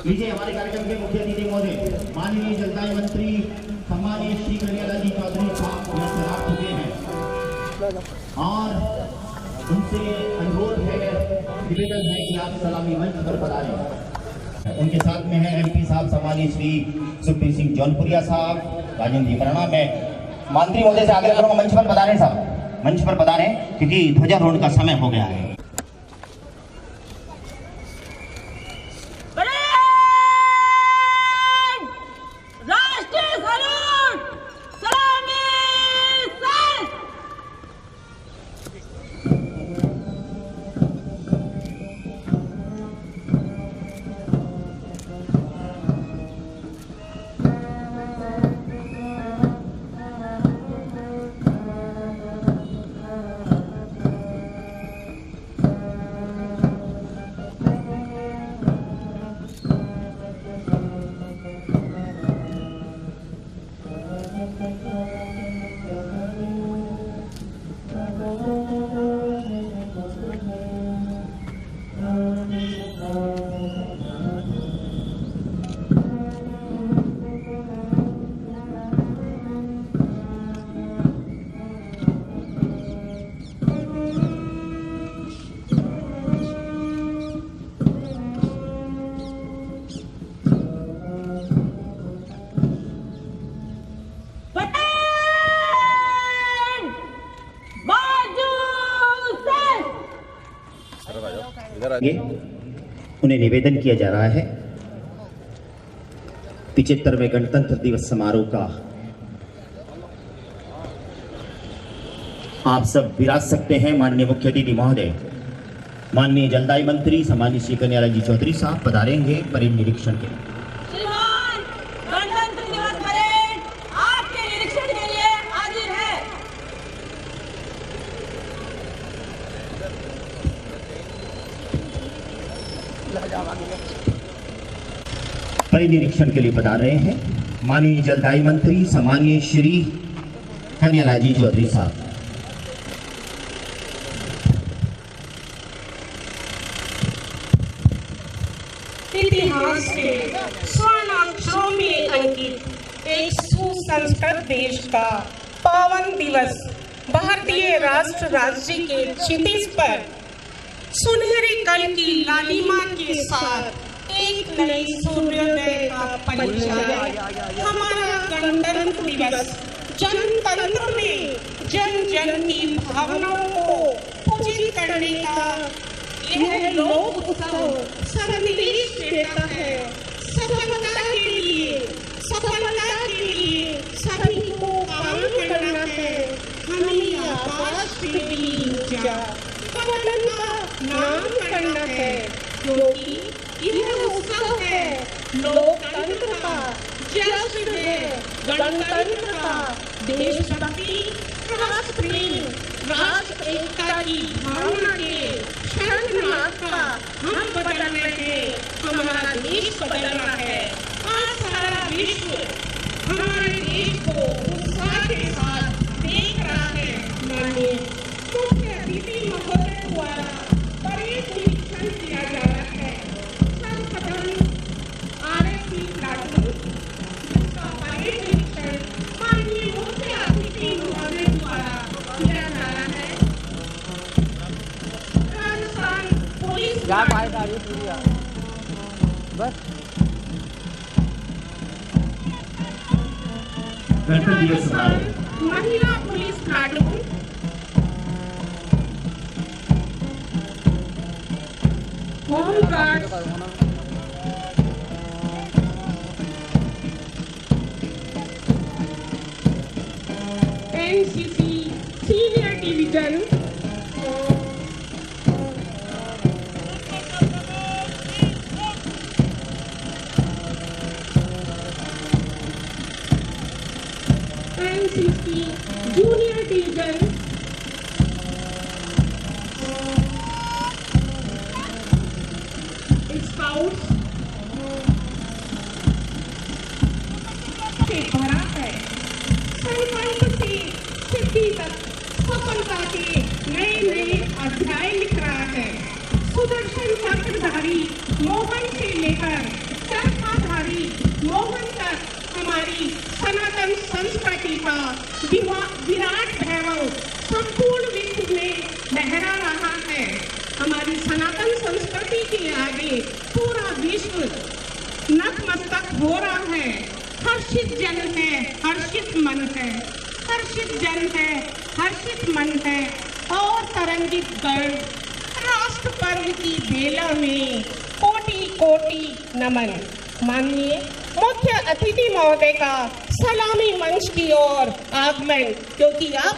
लीजिए हमारे कार्यक्रम के मुख्य अतिथि महोदय माननीय जलदाय मंत्री सम्मानीय श्री कन्हैयालाल जी चौधरी साहब यहाँ से आ चुके हैं और उनसे अनुरोध है, निवेदन है कि आप सलामी मंच पर पधारें। उनके साथ में है एमपी साहब सम्मानीय श्री सुखबीर सिंह जौनपुरिया साहब, राजेंद्र जी प्रणाम। मैं मंत्री महोदय से आग्रह करूँगा मंच पर पधारें साहब, मंच पर पधारें क्योंकि ध्वजारोहण का समय हो गया है। उन्हें निवेदन किया जा रहा है 75वें गणतंत्र दिवस समारोह का आप सब विराज सकते हैं। माननीय मुख्य अतिथि महोदय माननीय जलदाय मंत्री सम्मानीय श्री कन्हैयालाल जी चौधरी साहब पधारेंगे परेड निरीक्षण के लिए। गणतंत्र दिवस परेड आपके निरीक्षण के लिए हाजिर है। परेड निरीक्षण के लिए पधार रहे हैं माननीय जलदाय मंत्री सम्मानीय श्री कन्हैयालाल जी चौधरी साहब। इतिहास के स्वर्ण अक्षरों में अंकित एक सुसंस्कृत देश का पावन दिवस भारतीय राष्ट्र राज्य के क्षितिज पर सुनहरे कल की लालिमा के साथ एक नई सूर्योदय का परिचय। हमारा गणतंत्र दिवस जनतंत्र में जन जन की भावनाओं को पूजित करने का यह लोक उत्सव संदेश देता है। सफलता के लिए सभी को काम करना है। हमें आवाज से भी ऊंचा वतन का नाम करना है, क्योंकि यह उत्सव है लोकतंत्र का, जश्न है गणतंत्र का। देशभक्ति, राष्ट्र प्रेम, राष्ट्र एकता की भावना के शरणनाथ का हम बदल रहे हैं। हमारा देश बदल रहा है। आज सारा विश्व हमारे देश को उत्साह के साथ देख रहा है। माननीय मुख्य अतिथि महोदय द्वारा परेड निरीक्षण किया जा रहा है। सर्वप्रथम आरएससी प्लाटून जिसका परेड निरीक्षण माननीय मुख्य अतिथि महोदय द्वारा किया जा रहा है। राजस्थान पुलिस गणतंत्र दिवस समारोह महिला police platoon, home guard, NCC senior division, NCC junior division scouts से भरा है। संकल्प से सिद्धि तक सफलता के नए नए अध्याय लिख रहा है। सुदर्शन चक्रधारी मोहन से लेकर चरखाधारी मोहन तक हमारी सनातन संस्कृति का विराट वैभव संपूर्ण विश्व में लहरा रहा है। हमारी सनातन संस्कृति के आगे पूरा विश्व नतमस्तक हो रहा है। हर्षित जन है, हर्षित मन है, हर्षित जन है, हर्षित मन है और तरंगित गर्व। राष्ट्र पर्व की बेला में कोटि कोटि नमन। माननीय मुख्य अतिथि महोदय का सलामी मंच की ओर आगमन, क्योंकि अब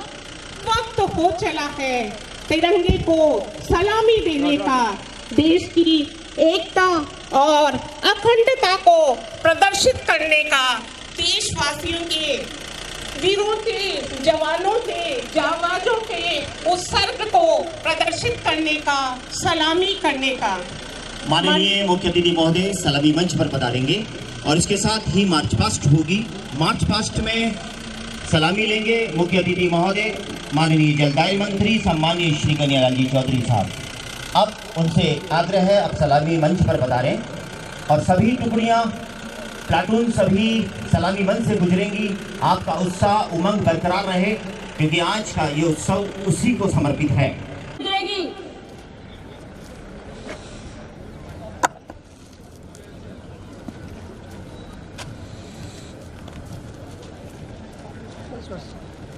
वक्त हो चला है तिरंगे को सलामी देने का, देश की एकता और अखंडता को प्रदर्शित करने का, देशवासियों के वीरों के, जवानों के, जांबाजों के उत्सर्ग को प्रदर्शित करने का, सलामी करने का। माननीय मुख्य अतिथि महोदय सलामी मंच पर पधारेंगे और इसके साथ ही मार्च पास्ट होगी। मार्च पास्ट में सलामी लेंगे मुख्य अतिथि महोदय माननीय जलदाय मंत्री सम्मानीय श्री कन्हैयालाल जी चौधरी साहब। अब उनसे आग्रह है अब सलामी मंच पर पधारें और सभी टुकड़ियां, प्लाटून सभी सलामी मंच से गुजरेंगी। आपका उत्साह उमंग बरकरार रहे, क्योंकि आज का ये उत्सव उसी को समर्पित है।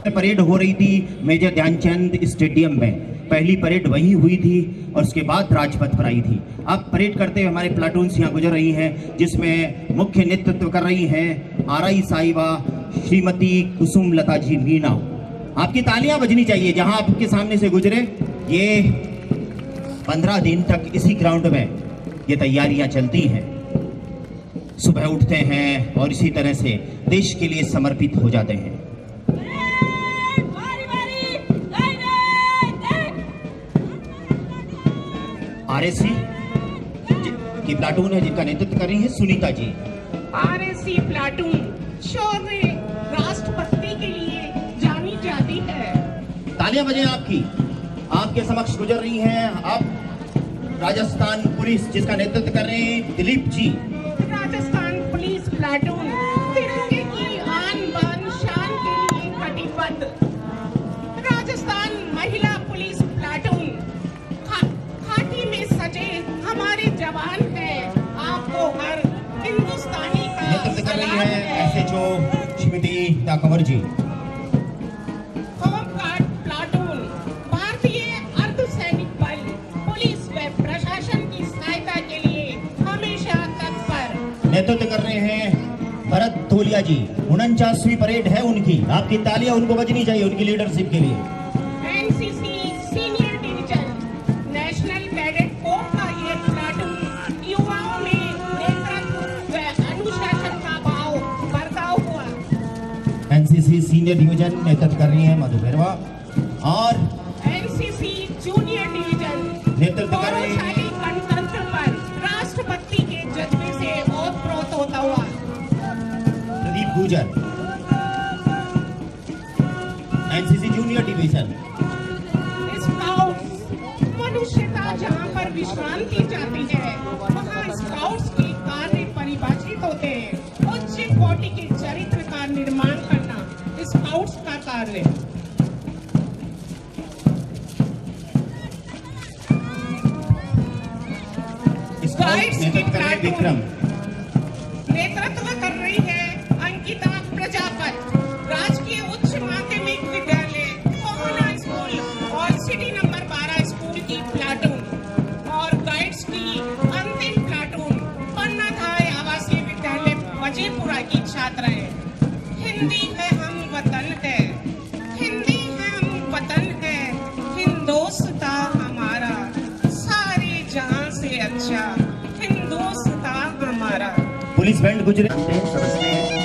परेड हो रही थी मेजर ध्यानचंद स्टेडियम में, पहली परेड वहीं हुई थी और उसके बाद राजपथ पर आई थी। अब परेड करते हुए हमारे प्लाटून्स यहाँ गुजर रही हैं, जिसमें मुख्य नेतृत्व कर रही हैं आरआई साहिबा श्रीमती कुसुम लता जी मीना। आपकी तालियां बजनी चाहिए जहां आपके सामने से गुजरे। ये 15 दिन तक इसी ग्राउंड में ये तैयारियां चलती हैं। सुबह उठते हैं और इसी तरह से देश के लिए समर्पित हो जाते हैं। आरएससी की प्लाटून है जिनका नेतृत्व कर रही है सुनीता जी। आरएससी प्लाटून शौर्य राष्ट्रभक्ति के लिए जानी जाती है। तालियां बजें आपकी, आपके समक्ष गुजर रही हैं अब राजस्थान पुलिस जिसका नेतृत्व कर रहे हैं दिलीप जी। राजस्थान पुलिस प्लाटून तिरंगे की आन बान शान के लिए कटिबद्ध। राजस्थान महिला पुलिस प्लाटून घाटी में सजे हमारे जवान हैं। आपको हर हिंदुस्तानी का नेतृत्व कर रही है एसएचओ श्रीमती कंवर जी। होमगार्ड प्लाटून भारतीय अर्धसैनिक बल पुलिस व प्रशासन की सहायता के लिए हमेशा तत्पर। नेतृत्व कर रहे हैं भरत तोलिया जी। 49वीं परेड है उनकी, आपकी तालियां उनको बजनी चाहिए उनकी लीडरशिप के लिए। NCC senior division national cadet corps का ये प्लाटून युवाओं में नेतृत्व व अनुशासन का भाव बरताव हुआ। एनसीसी सीनियर डिवीजन नेतृत्व कर रही है मधु बेरवा और एनसीसी जूनियर डिवीजन नेतृत्व कर रही है गौरवशाली गणतंत्र पर राष्ट्रभक्ति के जज्बे से ओतप्रोत होता हुआ प्रदीप गुजर। एनसीसी जूनियर डिवीजन मनुष्यता जहाँ पर विश्रांति चाहती है वहाँ स्काउट्स के कार्य परिभाषित होते हैं। उच्च कोटि के चरित्र का निर्माण करना स्काउट्स का कार्य। गाइड्स की प्लाटून नेतृत्व कर रही है अंकिता प्रजापत। राजकीय उच्च माध्यमिक विद्यालय कोहना स्कूल और सिटी नंबर 12 स्कूल की प्लाटून और गाइड्स की अंतिम प्लाटून पन्ना धाय आवासीय विद्यालय वजीरपुरा की छात्राएं। हिंदी है हम वतन है, हिंदी है हम वतन है, हिंदोस्तां हमारा सारे जहां से अच्छा, हिंदोस्तां हमारा। पुलिस बैंड गुजरे समझते हैं।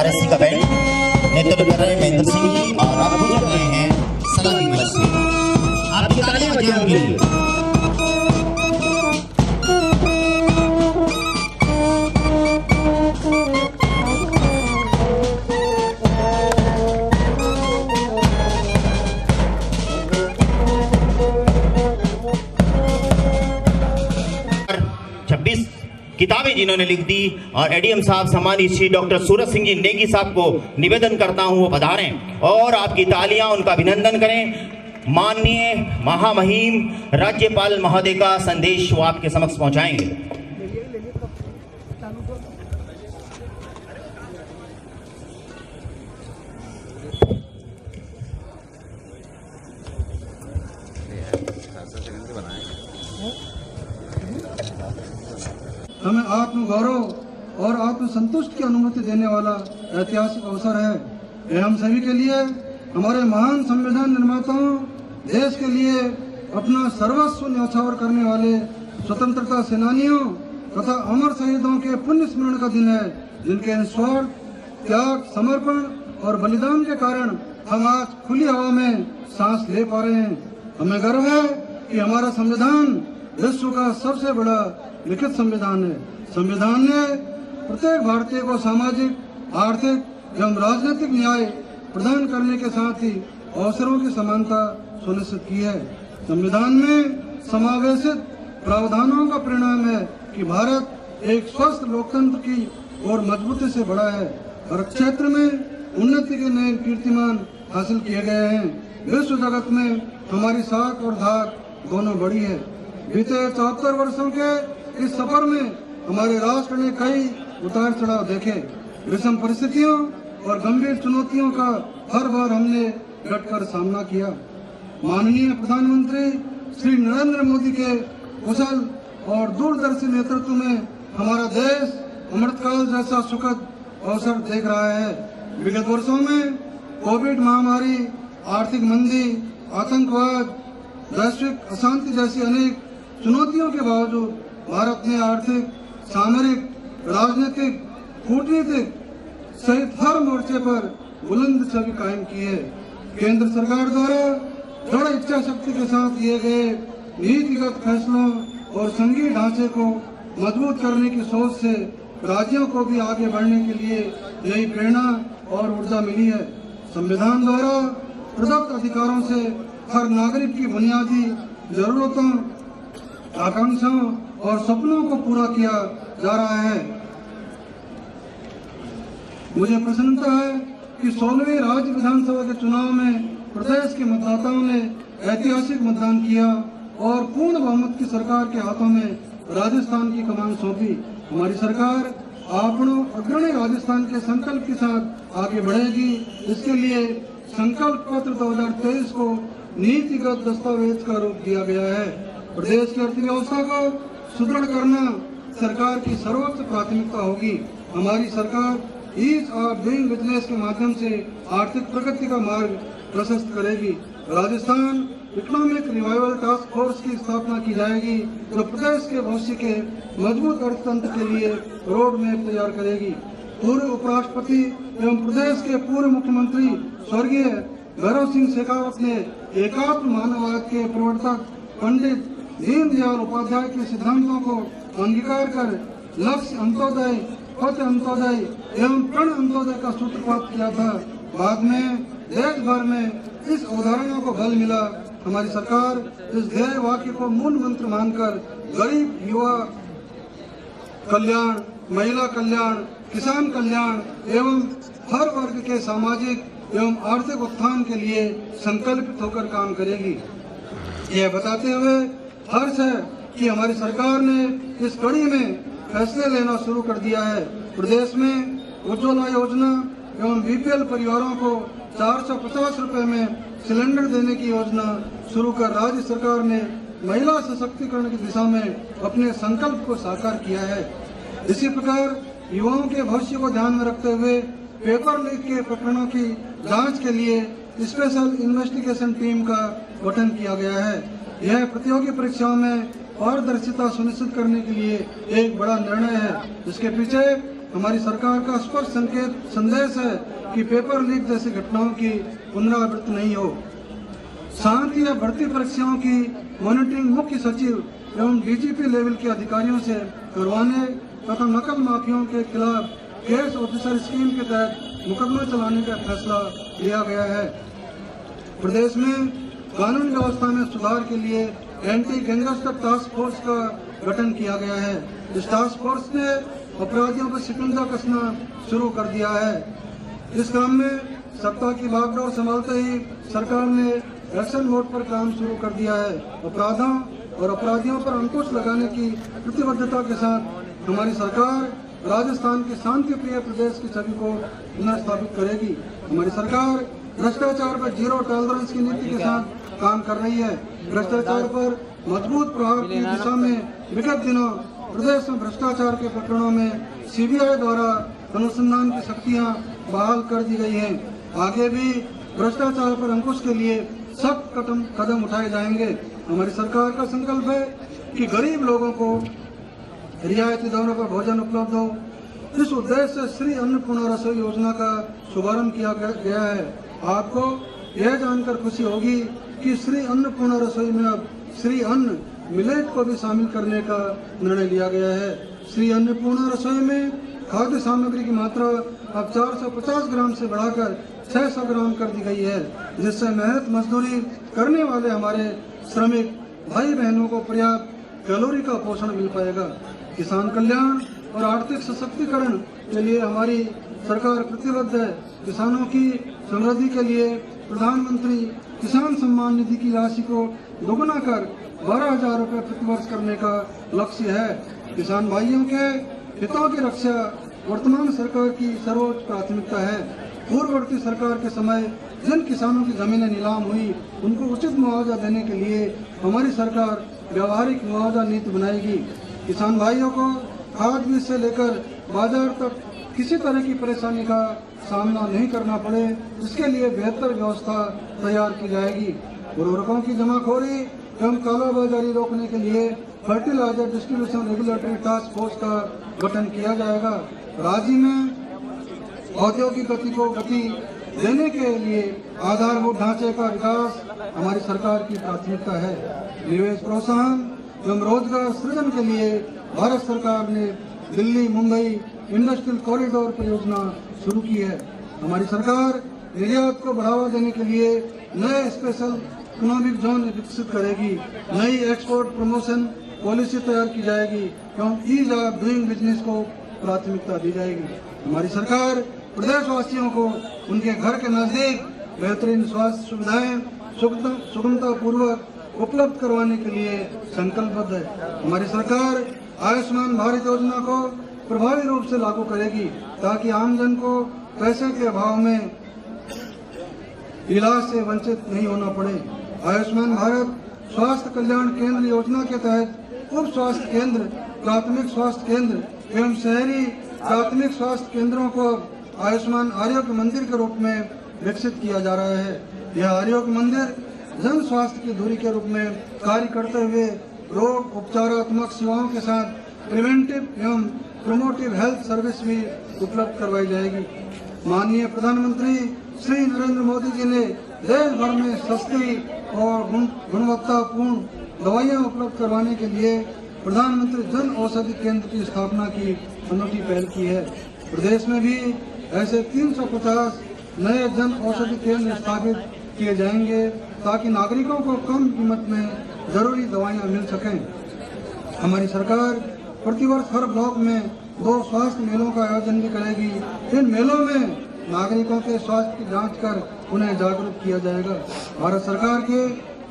आरएससी का बैंड नेतृत्व कर रहे हैं महेंद्र सिंह जी और आप गुजर रहे हैं सलामी बस से। आपकी तालियां बजाएं उनके लिए। किताबें जिन्होंने लिख दी और एडीएम साहब सम्मानित श्री डॉक्टर सूरज सिंह जी नेगी साहब को निवेदन करता हूं वो पधारें और आपकी तालियां उनका अभिनंदन करें। माननीय महामहिम राज्यपाल महोदय का संदेश वो आपके समक्ष पहुंचाएंगे। हमें आत्मगौरव और आत्मसंतुष्ट की अनुभूति देने वाला ऐतिहासिक अवसर है। यह हम सभी के लिए, हमारे महान संविधान निर्माताओं, देश के लिए अपना सर्वस्व न्यौछावर करने वाले स्वतंत्रता सेनानियों तथा अमर शहीदों के पुण्य स्मरण का दिन है, जिनके निस्वार्थ त्याग, समर्पण और बलिदान के कारण हम आज खुली हवा में सांस ले पा रहे हैं। हमें गर्व है कि हमारा संविधान विश्व का सबसे बड़ा लिखित संविधान है। संविधान ने प्रत्येक भारतीय को सामाजिक, आर्थिक एवं राजनीतिक न्याय प्रदान करने के साथ ही अवसरों की समानता सुनिश्चित की है। संविधान में समावेशित प्रावधानों का परिणाम है कि भारत एक स्वस्थ लोकतंत्र की ओर मजबूती से बढ़ा है। हर क्षेत्र में उन्नति के नए कीर्तिमान हासिल किए गए हैं। विश्व जगत में हमारी साख और धाक दोनों बढ़ी है। बीते 74 वर्षों के इस सफर में हमारे राष्ट्र ने कई उतार चढ़ाव देखे। विषम परिस्थितियों और गंभीर चुनौतियों का हर बार हमने डटकर सामना किया। माननीय प्रधानमंत्री श्री नरेंद्र मोदी के कुशल और दूरदर्शी नेतृत्व में हमारा देश अमृतकाल जैसा सुखद अवसर देख रहा है। विगत वर्षों में कोविड महामारी, आर्थिक मंदी, आतंकवाद, वैश्विक अशांति जैसी अनेक चुनौतियों के बावजूद भारत ने आर्थिक, सामरिक, राजनीतिक, कूटनीतिक सहित हर मोर्चे पर बुलंद छवि कायम की है। केंद्र सरकार द्वारा दृढ़ इच्छा शक्ति के साथ लिए गए नीतिगत फैसलों और संघीय ढांचे को मजबूत करने की सोच से राज्यों को भी आगे बढ़ने के लिए नई प्रेरणा और ऊर्जा मिली है। संविधान द्वारा प्रदत्त अधिकारों से हर नागरिक की बुनियादी जरूरतों, आकांक्षाओं और सपनों को पूरा किया जा रहा है। मुझे प्रसन्नता है कि 16वीं राज्य विधानसभा के चुनाव में प्रदेश के मतदाताओं ने ऐतिहासिक मतदान किया और पूर्ण बहुमत की सरकार के हाथों में राजस्थान की कमान सौंपी। हमारी सरकार अपनों अग्रणी राजस्थान के संकल्प के साथ आगे बढ़ेगी। इसके लिए संकल्प पत्र 2023 को नीतिगत दस्तावेज का रूप दिया गया है। प्रदेश की अर्थव्यवस्था को सुदृढ़ करना सरकार की सर्वोच्च प्राथमिकता होगी। हमारी सरकार ईज ऑफ डूइंग बिजनेस के माध्यम से आर्थिक प्रगति का मार्ग प्रशस्त करेगी। Rajasthan economic revival task force की स्थापना की जाएगी, जो प्रदेश के भविष्य के मजबूत अर्थतंत्र के लिए रोड मैप तैयार करेगी। पूर्व उपराष्ट्रपति एवं प्रदेश के पूर्व मुख्यमंत्री स्वर्गीय भैरव सिंह शेखावत ने एकात्म मानववाद के प्रवर्तक पंडित दीनदयाल उपाध्याय के सिद्धांतों को अंगीकार कर लक्ष्य अंत्योदय, पथ अंत्योदय एवं प्रण अंत्योदय का सूत्रपात किया था। बाद में देश भर में इस अवधारणा को बल मिला। हमारी सरकार इस ध्येय वाक्य को मूल मंत्र मानकर गरीब, युवा कल्याण, महिला कल्याण, किसान कल्याण एवं हर वर्ग के सामाजिक एवं आर्थिक उत्थान के लिए संकल्पित होकर काम करेगी। यह बताते हुए हर्ष है कि हमारी सरकार ने इस कड़ी में फैसले लेना शुरू कर दिया है। प्रदेश में उज्ज्वला योजना एवं बीपीएल परिवारों को 450 रुपए में सिलेंडर देने की योजना शुरू कर राज्य सरकार ने महिला सशक्तिकरण की दिशा में अपने संकल्प को साकार किया है। इसी प्रकार युवाओं के भविष्य को ध्यान में रखते हुए पेपर लीक के प्रकरणों की जांच के लिए स्पेशल इन्वेस्टिगेशन टीम का गठन किया गया है। यह प्रतियोगी परीक्षाओं में पारदर्शिता सुनिश्चित करने के लिए एक बड़ा निर्णय है। इसके पीछे हमारी सरकार का स्पष्ट संदेश है कि पेपर लीक जैसी घटनाओं की पुनरावृत्ति नहीं हो। साथ ही भर्ती परीक्षाओं की मॉनिटरिंग मुख्य सचिव एवं डीजीपी लेवल के अधिकारियों से करवाने तथा नकल माफियाओं के खिलाफ केस ऑफिसर स्कीम के तहत मुकदमा चलाने का फैसला लिया गया है। प्रदेश में कानून व्यवस्था में सुधार के लिए एंटी गैंगस्टर टास्क फोर्स का गठन किया गया है। इस टास्क फोर्स ने अपराधियों पर शिकंजा कसना शुरू कर दिया है। इस काम में सत्ता की बागडोर संभालते ही सरकार ने एक्शन मोड पर काम शुरू कर दिया है। अपराधियों पर अंकुश लगाने की प्रतिबद्धता के साथ हमारी सरकार राजस्थान के शांति प्रिय प्रदेश की छवि को पुनर्स्थापित करेगी। हमारी सरकार भ्रष्टाचार पर जीरो टॉलरेंस की नीति के साथ काम कर रही है। भ्रष्टाचार पर मजबूत प्रहार की दिशा में विगत दिनों प्रदेश में भ्रष्टाचार के प्रकरणों में सीबीआई द्वारा अनुसंधान की शक्तियां बहाल कर दी गई हैं। आगे भी भ्रष्टाचार पर अंकुश के लिए सख्त कदम उठाए जाएंगे। हमारी सरकार का संकल्प है कि गरीब लोगों को रियायती दरों पर भोजन उपलब्ध हो। इस उद्देश्य से श्री अन्नपूर्णा रसोई योजना का शुभारंभ किया गया है। आपको यह जानकर खुशी होगी कि श्री अन्नपूर्णा रसोई में अब श्री अन्न मिलेट को भी शामिल करने का निर्णय लिया गया है। श्री अन्नपूर्णा रसोई में खाद्य सामग्री की मात्रा अब 450 ग्राम से बढ़ाकर 600 ग्राम कर दी गई है, जिससे मेहनत मजदूरी करने वाले हमारे श्रमिक भाई बहनों को पर्याप्त कैलोरी का पोषण मिल पाएगा। किसान कल्याण और आर्थिक सशक्तिकरण के लिए हमारी सरकार प्रतिबद्ध है। किसानों की समृद्धि के लिए प्रधानमंत्री किसान सम्मान निधि की राशि को दोगुना कर 12,000 रुपये प्रतिवर्ष करने का लक्ष्य है। किसान भाइयों के हितों की रक्षा वर्तमान सरकार की सर्वोच्च प्राथमिकता है। पूर्ववर्ती सरकार के समय जिन किसानों की जमीनें नीलाम हुई उनको उचित मुआवजा देने के लिए हमारी सरकार व्यावहारिक मुआवजा नीति बनाएगी। किसान भाइयों को खाद बीज से लेकर बाजार तक किसी तरह की परेशानी का सामना नहीं करना पड़े, इसके लिए बेहतर व्यवस्था तैयार की जाएगी। उर्वरकों की जमाखोरी एवं कालाबाजारी रोकने के लिए fertiliser distribution regulatory task force का गठन किया जाएगा। राज्य में औद्योगिक गति को गति देने के लिए आधारभूत ढांचे का विकास हमारी सरकार की प्राथमिकता है। निवेश प्रोत्साहन एवं रोजगार सृजन के लिए भारत सरकार ने दिल्ली मुंबई इंडस्ट्रियल कॉरिडोर परियोजना शुरू की है। हमारी सरकार निर्यात को बढ़ावा देने के लिए नए स्पेशल इकोनॉमिक जोन विकसित करेगी। नई एक्सपोर्ट प्रमोशन पॉलिसी तैयार की जाएगी एवं ईज ऑफ डूइंग बिजनेस को प्राथमिकता दी जाएगी। हमारी सरकार प्रदेशवासियों को उनके घर के नजदीक बेहतरीन स्वास्थ्य सुविधाएं सुगमता पूर्वक उपलब्ध करवाने के लिए संकल्पबद्ध है। हमारी सरकार आयुष्मान भारत योजना को प्रभावी रूप से लागू करेगी ताकि आमजन को पैसे के अभाव में इलाज से वंचित नहीं होना पड़े। आयुष्मान भारत स्वास्थ्य कल्याण केंद्र योजना के तहत उप स्वास्थ्य केंद्र, प्राथमिक स्वास्थ्य केंद्र एवं शहरी प्राथमिक स्वास्थ्य केंद्रों को आयुष्मान आरोग्य मंदिर के रूप में विकसित किया जा रहा है। यह आरोग्य मंदिर जन स्वास्थ्य की धुरी के रूप में कार्य करते हुए रोग उपचारात्मक सेवाओं के साथ प्रिवेंटिव एवं प्रोमोटिव हेल्थ सर्विस भी उपलब्ध करवाई जाएगी। माननीय प्रधानमंत्री श्री नरेंद्र मोदी जी ने देश भर में सस्ती और गुणवत्तापूर्ण दवाइयां उपलब्ध करवाने के लिए प्रधानमंत्री जन औषधि केंद्र की स्थापना की अनूठी पहल की है। प्रदेश में भी ऐसे 350 नए जन औषधि केंद्र स्थापित किए जाएंगे ताकि नागरिकों को कम कीमत में जरूरी दवाइयां मिल सकें। हमारी सरकार प्रतिवर्ष हर ब्लॉक में 2 स्वास्थ्य मेलों का आयोजन भी करेगी। इन मेलों में नागरिकों के स्वास्थ्य की जांच कर उन्हें जागरूक किया जाएगा। भारत सरकार के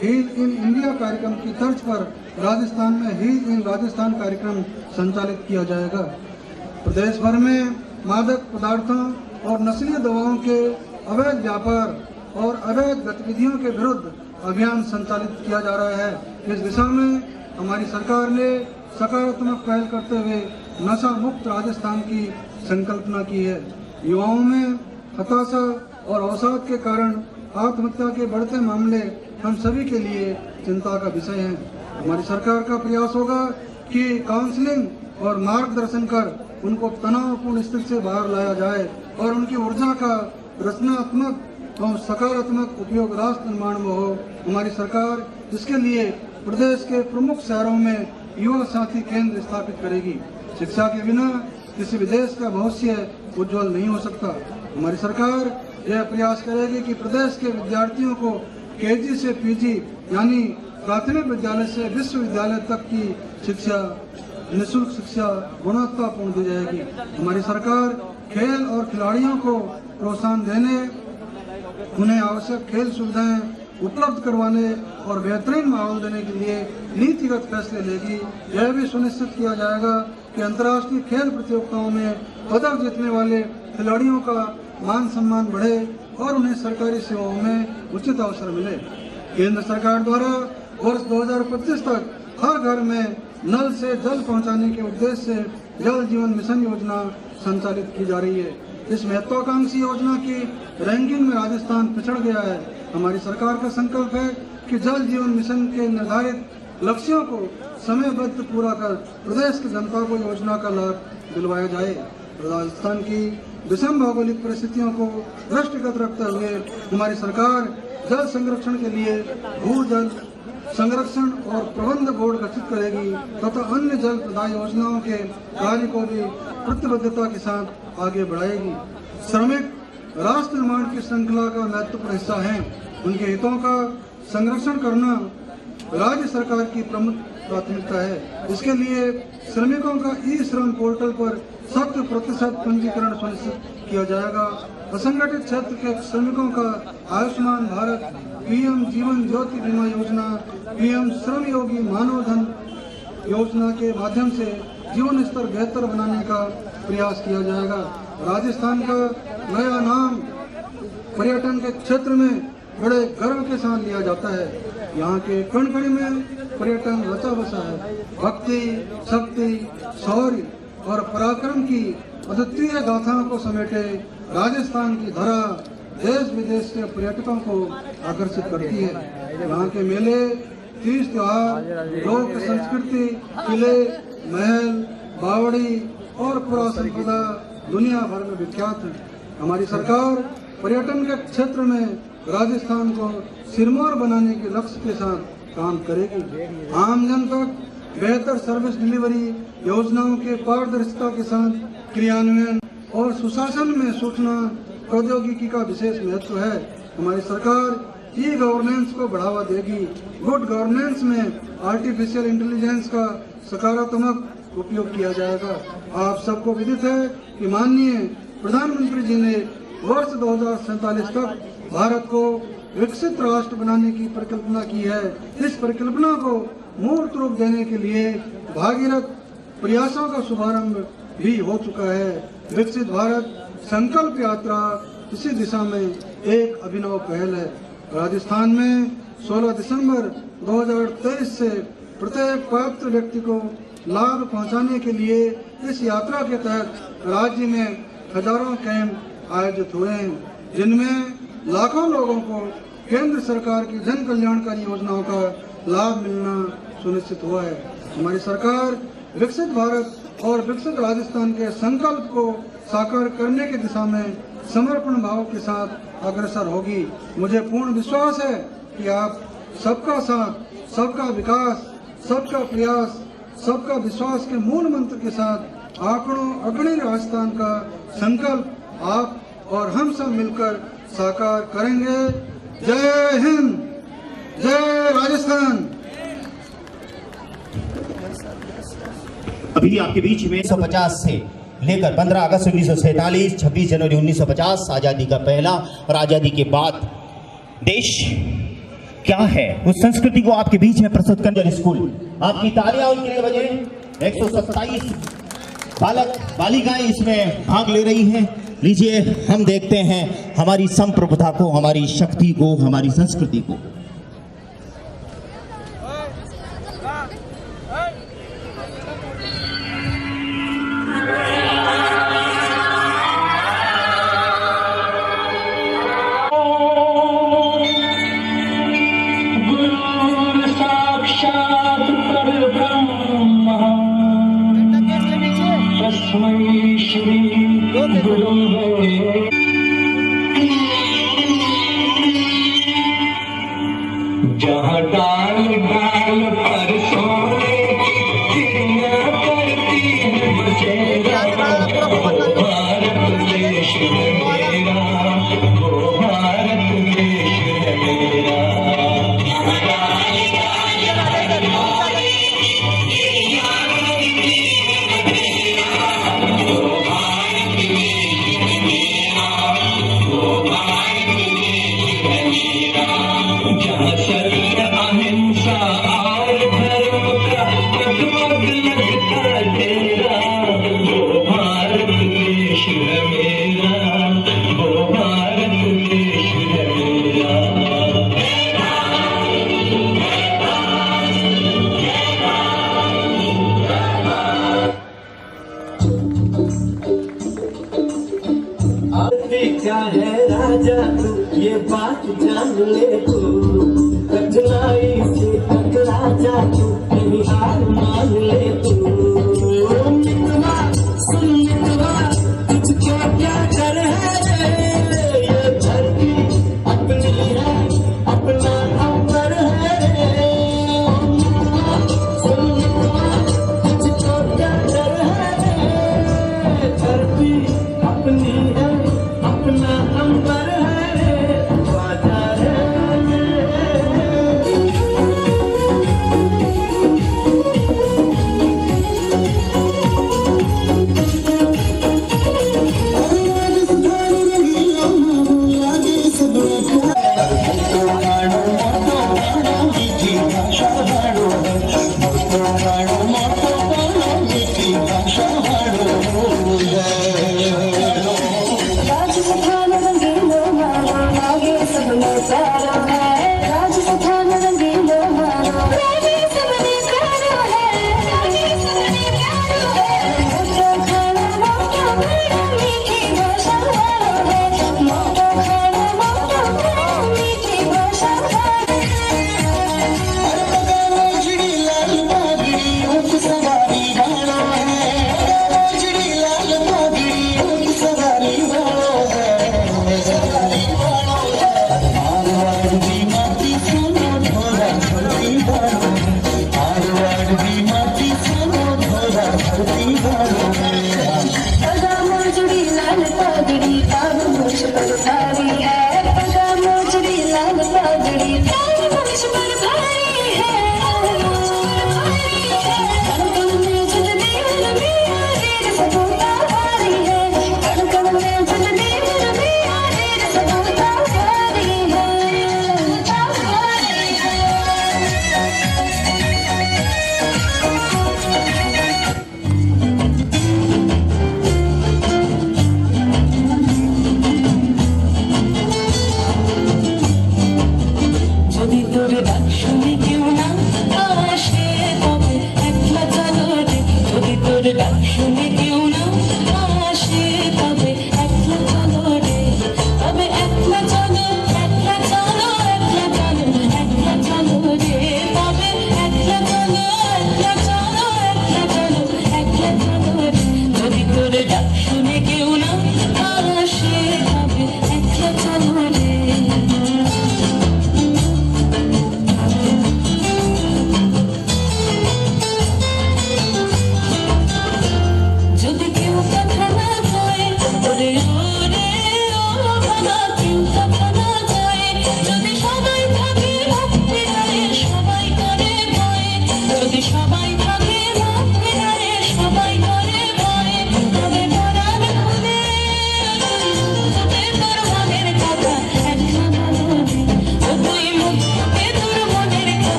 हील इन इंडिया कार्यक्रम की तर्ज पर राजस्थान में हील इन राजस्थान कार्यक्रम संचालित किया जाएगा। प्रदेश भर में मादक पदार्थों और नस्लीय दवाओं के अवैध व्यापार और अवैध गतिविधियों के विरुद्ध अभियान संचालित किया जा रहा है। इस दिशा में हमारी सरकार ने सकारात्मक पहल करते हुए नशा मुक्त राजस्थान की संकल्पना की है। युवाओं में हताशा और अवसाद के कारण आत्महत्या के बढ़ते मामले हम सभी के लिए चिंता का विषय हैं। हमारी सरकार का प्रयास होगा कि काउंसलिंग और मार्गदर्शन कर उनको तनावपूर्ण स्थिति से बाहर लाया जाए और उनकी ऊर्जा का रचनात्मक और सकारात्मक उपयोग राष्ट्र निर्माण में हो। हमारी सरकार इसके लिए प्रदेश के प्रमुख शहरों में युवा साथी केंद्र स्थापित करेगी। शिक्षा के बिना किसी भी देश का भविष्य उज्जवल नहीं हो सकता। हमारी सरकार यह प्रयास करेगी कि प्रदेश के विद्यार्थियों को केजी से पीजी यानी प्राथमिक विद्यालय से विश्वविद्यालय तक की शिक्षा, निःशुल्क शिक्षा गुणवत्तापूर्ण दी जाएगी। हमारी सरकार खेल और खिलाड़ियों को प्रोत्साहन देने, उन्हें आवश्यक खेल सुविधाएं उपलब्ध करवाने और बेहतरीन माहौल देने के लिए नीतिगत फैसले लेगी। यह भी सुनिश्चित किया जाएगा कि अंतर्राष्ट्रीय खेल प्रतियोगिताओं में पदक जीतने वाले खिलाड़ियों का मान सम्मान बढ़े और उन्हें सरकारी सेवाओं में उचित अवसर मिले। केंद्र सरकार द्वारा वर्ष 2025 तक हर घर में नल से जल पहुंचाने के उद्देश्य से जल जीवन मिशन योजना संचालित की जा रही है। इस महत्वाकांक्षी योजना की रैंकिंग में राजस्थान पिछड़ गया है। हमारी सरकार का संकल्प है कि जल जीवन मिशन के निर्धारित लक्ष्यों को समयबद्ध पूरा कर प्रदेश की जनता को योजना का लाभ दिलवाया जाए। राजस्थान की विषम भौगोलिक परिस्थितियों को दृष्टिगत रखते हुए हमारी सरकार जल संरक्षण के लिए भूजल संरक्षण और प्रबंध बोर्ड गठित करेगी तथा अन्य जल प्रदाय योजनाओं के कार्य को भी प्रतिबद्धता के साथ आगे बढ़ाएगी। श्रमिक राष्ट्र निर्माण की श्रृंखला का महत्वपूर्ण हिस्सा हैं। उनके हितों का संरक्षण करना राज्य सरकार की प्रमुख प्राथमिकता है। इसके लिए श्रमिकों का ई श्रम पोर्टल पर 100% पंजीकरण सुनिश्चित किया जाएगा। असंगठित क्षेत्र के श्रमिकों का आयुष्मान भारत, पीएम जीवन ज्योति बीमा योजना, पीएम श्रम योगी मानव धन योजना के माध्यम से जीवन स्तर बेहतर बनाने का प्रयास किया जाएगा। राजस्थान का नया नाम पर्यटन के क्षेत्र में बड़े गर्व के साथ लिया जाता है। यहाँ के कण कण में पर्यटन रचा बसा है। भक्ति, शक्ति, शौर्य और पराक्रम की अद्वितीय गाथाओं को समेटे राजस्थान की धरा देश विदेश के पर्यटकों को आकर्षित करती है। यहाँ के मेले, तीज त्योहार, लोक संस्कृति, किले, महल, बावड़ी और पुरातन संपदा दुनिया भर में विख्यात है। हमारी सरकार पर्यटन के क्षेत्र में राजस्थान को सिरमौर बनाने के लक्ष्य के साथ काम करेगी। आम जन तक बेहतर सर्विस डिलीवरी योजनाओं के पारदर्शिता के साथ क्रियान्वयन और सुशासन में सूचना प्रौद्योगिकी का विशेष महत्व है। हमारी सरकार ई गवर्नेंस को बढ़ावा देगी। गुड गवर्नेंस में आर्टिफिशियल इंटेलिजेंस का सकारात्मक उपयोग किया जाएगा। आप सबको विदित है कि माननीय प्रधानमंत्री जी ने वर्ष 2047 तक भारत को विकसित राष्ट्र बनाने की परिकल्पना की है। इस परिकल्पना को मूर्त रूप देने के लिए भागीरथ प्रयासों का शुभारंभ भी हो चुका है। विकसित भारत संकल्प यात्रा इसी दिशा में एक अभिनव पहल है। राजस्थान में 16 दिसंबर 2023 से प्रत्येक पात्र व्यक्ति को लाभ पहुंचाने के लिए इस यात्रा के तहत राज्य में हजारों कैंप आयोजित हुए हैं, जिनमें लाखों लोगों को केंद्र सरकार की जन कल्याणकारी योजनाओं का लाभ मिलना सुनिश्चित हुआ है। हमारी सरकार विकसित भारत और विकसित राजस्थान के संकल्प को साकार करने की दिशा में समर्पण भाव के साथ अग्रसर होगी। मुझे पूर्ण विश्वास है कि आप सबका साथ, सबका विकास, सबका प्रयास, सबका विश्वास के मूल मंत्र के साथ आंकड़ों अग्रणी राजस्थान का संकल्प आप और हम सब मिलकर साकार करेंगे। जय हिंद, जय राजस्थान। अभी आपके बीच में 1950 से लेकर 15 अगस्त 1947, 26 जनवरी 1950 आजादी का पहला और आजादी के बाद देश क्या है उस संस्कृति को आपके बीच में प्रस्तुत करने स्कूल आपकी तालियां उनके लिए बजे। 127 बालक बालिकाएं इसमें भाग ले रही हैं। लीजिए हम देखते हैं हमारी संप्रभुता को, हमारी शक्ति को, हमारी संस्कृति को। साक्षात् परब्रह्म तस्मै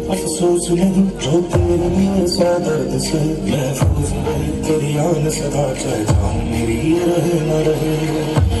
अफसोस नहीं जो तेरे लिए दर्द से महफूज है तेरी आन सदा चाहे जाऊं मेरी रहे न रहे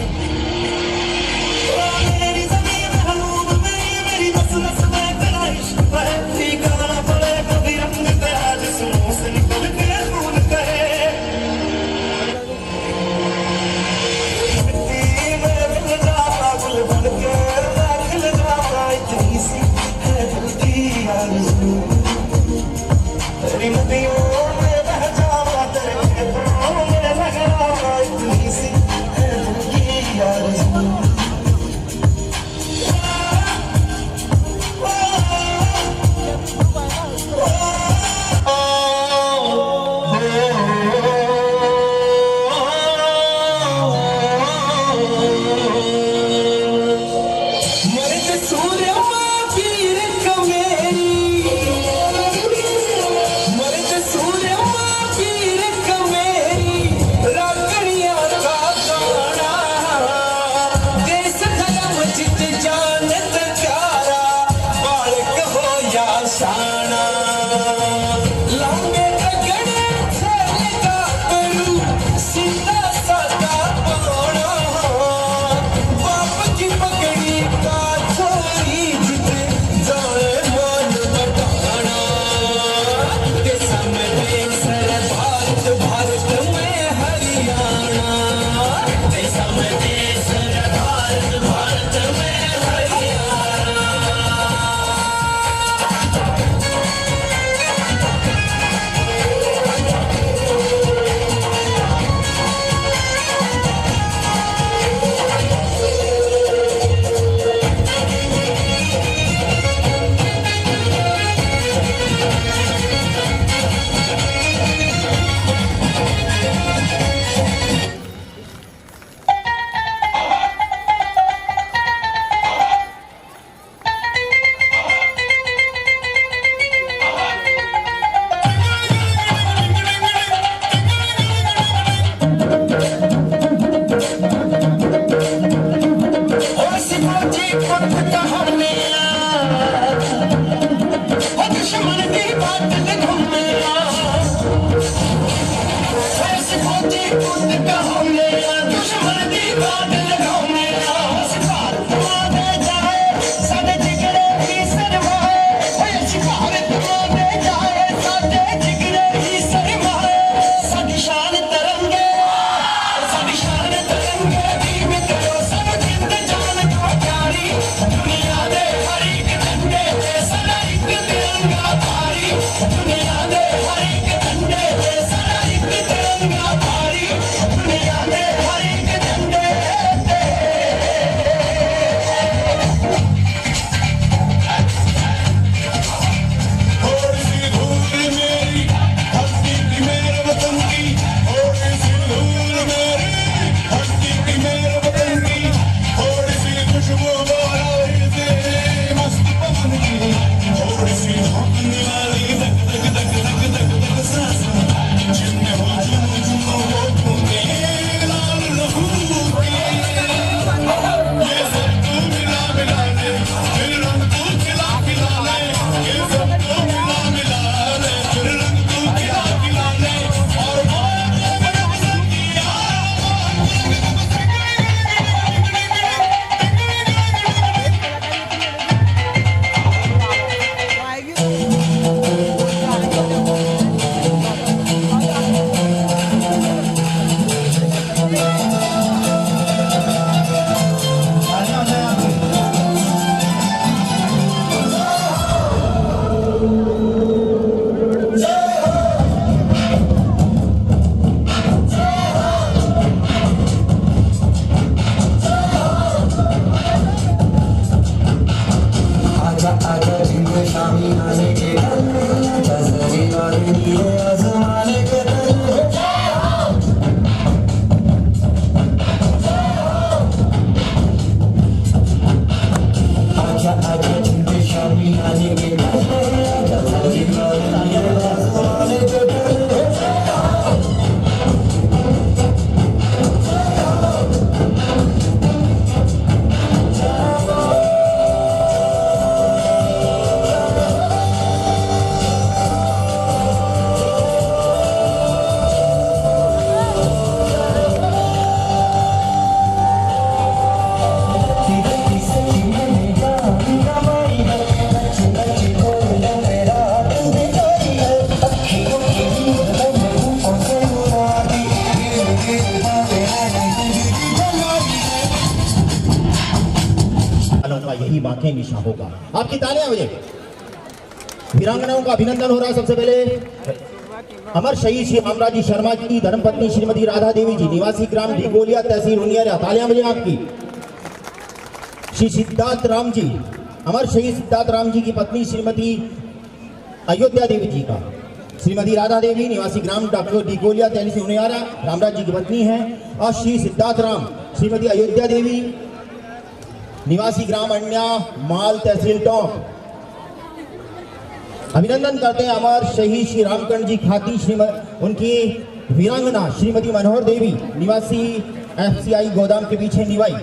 आंखें निशा होगा। आपकी तालियां बजे। वीरांगनाओं का अभिनंदन हो रहा है। सबसे पहले अमर शहीद श्री रामराजी शर्मा की धर्मपत्नी श्रीमती राधा देवी जी, निवासी ग्राम ढिगोलिया, तहसील हुनियारा। तालियां बजे आपकी। श्री सिद्धार्थ राम जी, अमर शहीद सिद्धार्थ राम जी की पत्नी श्रीमती अयोध्या देवी जी का, श्रीमती राधा देवी, निवासी ग्राम ढिगोलिया, तहसील हुनियारा, रामराज जी की पत्नी है। और श्री सिद्धार्थ राम, श्रीमती अयोध्या देवी, निवासी ग्राम अन्या माल, तहसील टोंक। अभिनंदन करते हैं अमर शहीद श्री रामकर्ण जी खाती उनकी वीरांगना श्रीमती मनोहर देवी, निवासी FCI गोदाम के पीछे निवाई।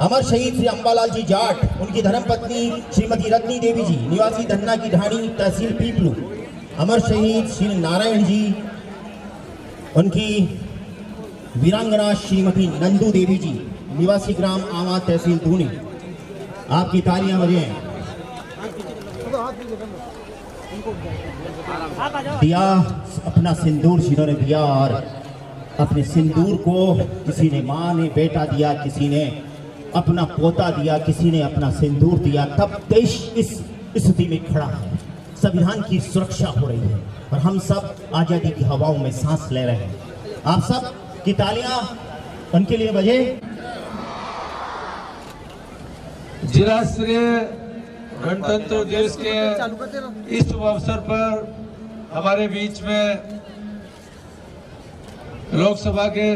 अमर शहीद श्री अंबालाल जी जाट, उनकी धर्मपत्नी श्रीमती रत्नी देवी जी, निवासी धन्ना की ढाणी, तहसील पीपलू। अमर शहीद श्री नारायण जी, उनकी वीरांगना श्रीमती नंदू देवी जी, निवासी ग्राम आवा, तहसील धूनी। आपकी तालियां बजें। दिया अपना सिंदूर जिन्होंने दिया, और अपने सिंदूर को किसी ने माँ ने बेटा दिया, किसी ने अपना पोता दिया, किसी ने अपना सिंदूर दिया, तब देश इस स्थिति में खड़ा है। संविधान की सुरक्षा हो रही है और हम सब आजादी की हवाओं में सांस ले रहे हैं। आप सब की तालियां उनके लिए बजे। जिला स्तरीय गणतंत्र दिवस के इस शुभ अवसर पर हमारे बीच में लोकसभा के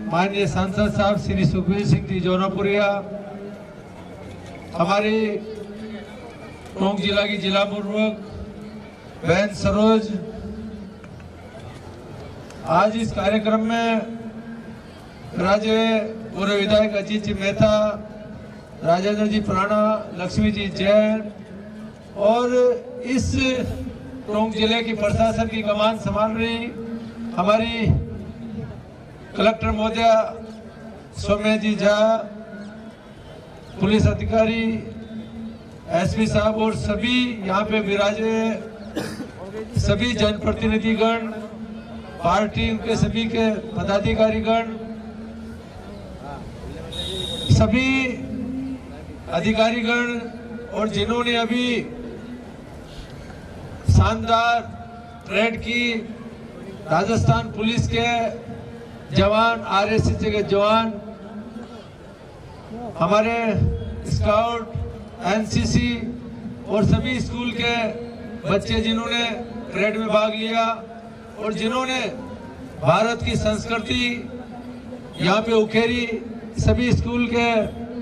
माननीय सांसद साहब श्री सुखबीर सिंह जी जौनपुरिया, हमारी टोंक जिला की जिला प्रमुख बहन सरोज, आज इस कार्यक्रम में राज्य पूर्व विधायक अजीत जी मेहता, राजेंद्र जी प्राणा, लक्ष्मी जी जैन और इस टोंक जिले की प्रशासन की कमान संभाल रही हमारी कलेक्टर महोदया सौम्या जी झा, पुलिस अधिकारी, SP साहब और सभी यहाँ पे विराजे सभी जनप्रतिनिधिगण, पार्टी के सभी के पदाधिकारीगण, सभी अधिकारीगण और जिन्होंने अभी शानदार परेड की, राजस्थान पुलिस के जवान, RSS के जवान, हमारे स्काउट, NCC और सभी स्कूल के बच्चे जिन्होंने परेड में भाग लिया और जिन्होंने भारत की संस्कृति यहाँ पे उकेरी, सभी स्कूल के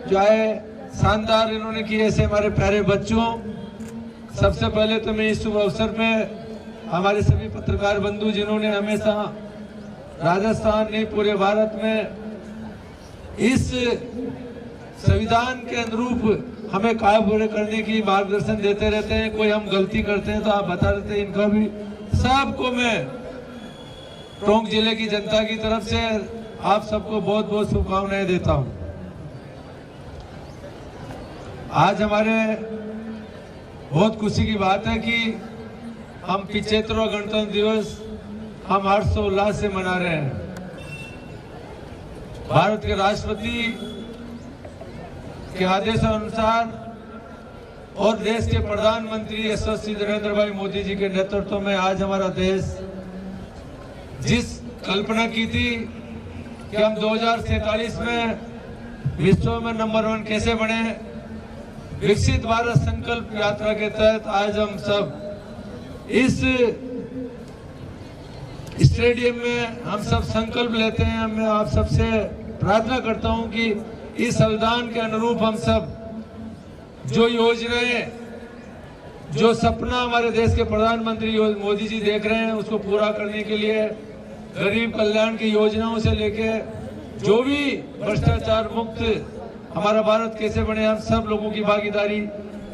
जो है शानदार इन्होंने किए। ऐसे हमारे प्यारे बच्चों, सबसे पहले तो मैं इस शुभ अवसर पे हमारे सभी पत्रकार बंधु जिन्होंने हमेशा राजस्थान नहीं पूरे भारत में इस संविधान के अनुरूप हमें कार्य करने की मार्गदर्शन देते रहते हैं। कोई हम गलती करते हैं तो आप बता देते हैं, इनका भी सबको मैं टोंक जिले की जनता की तरफ से आप सबको बहुत बहुत शुभकामनाएं देता हूं। आज हमारे बहुत खुशी की बात है कि हम 75वां गणतंत्र दिवस हम हर्षोल्लास से मना रहे हैं। भारत के राष्ट्रपति के आदेशानुसार और देश के प्रधानमंत्री यशस्वी नरेंद्र भाई मोदी जी के नेतृत्व में आज हमारा देश जिस कल्पना की थी कि हम 2047 में विश्व में नंबर 1 कैसे बने, विकसित भारत संकल्प यात्रा के तहत आज हम सब इस स्टेडियम में हम सब संकल्प लेते हैं। मैं आप सबसे प्रार्थना करता हूं कि इस संविधान के अनुरूप हम सब जो योजनाएं, जो सपना हमारे देश के प्रधानमंत्री मोदी जी देख रहे हैं, उसको पूरा करने के लिए गरीब कल्याण की योजनाओं से लेके जो भी भ्रष्टाचार मुक्त हमारा भारत कैसे बने, हम सब लोगों की भागीदारी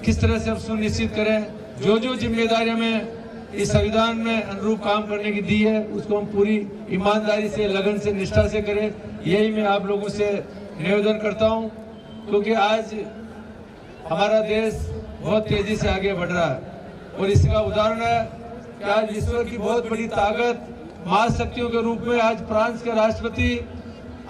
किस तरह से हम सुनिश्चित करें, जो जो जिम्मेदारी हमें इस संविधान में अनुरूप काम करने की दी है उसको हम पूरी ईमानदारी से, लगन से, निष्ठा से करें। यही मैं आप लोगों से निवेदन करता हूं, क्योंकि आज हमारा देश बहुत तेजी से आगे बढ़ रहा है और इसका उदाहरण है कि आज विश्व की बहुत बड़ी ताकत, महाशक्तियों के रूप में आज फ्रांस के राष्ट्रपति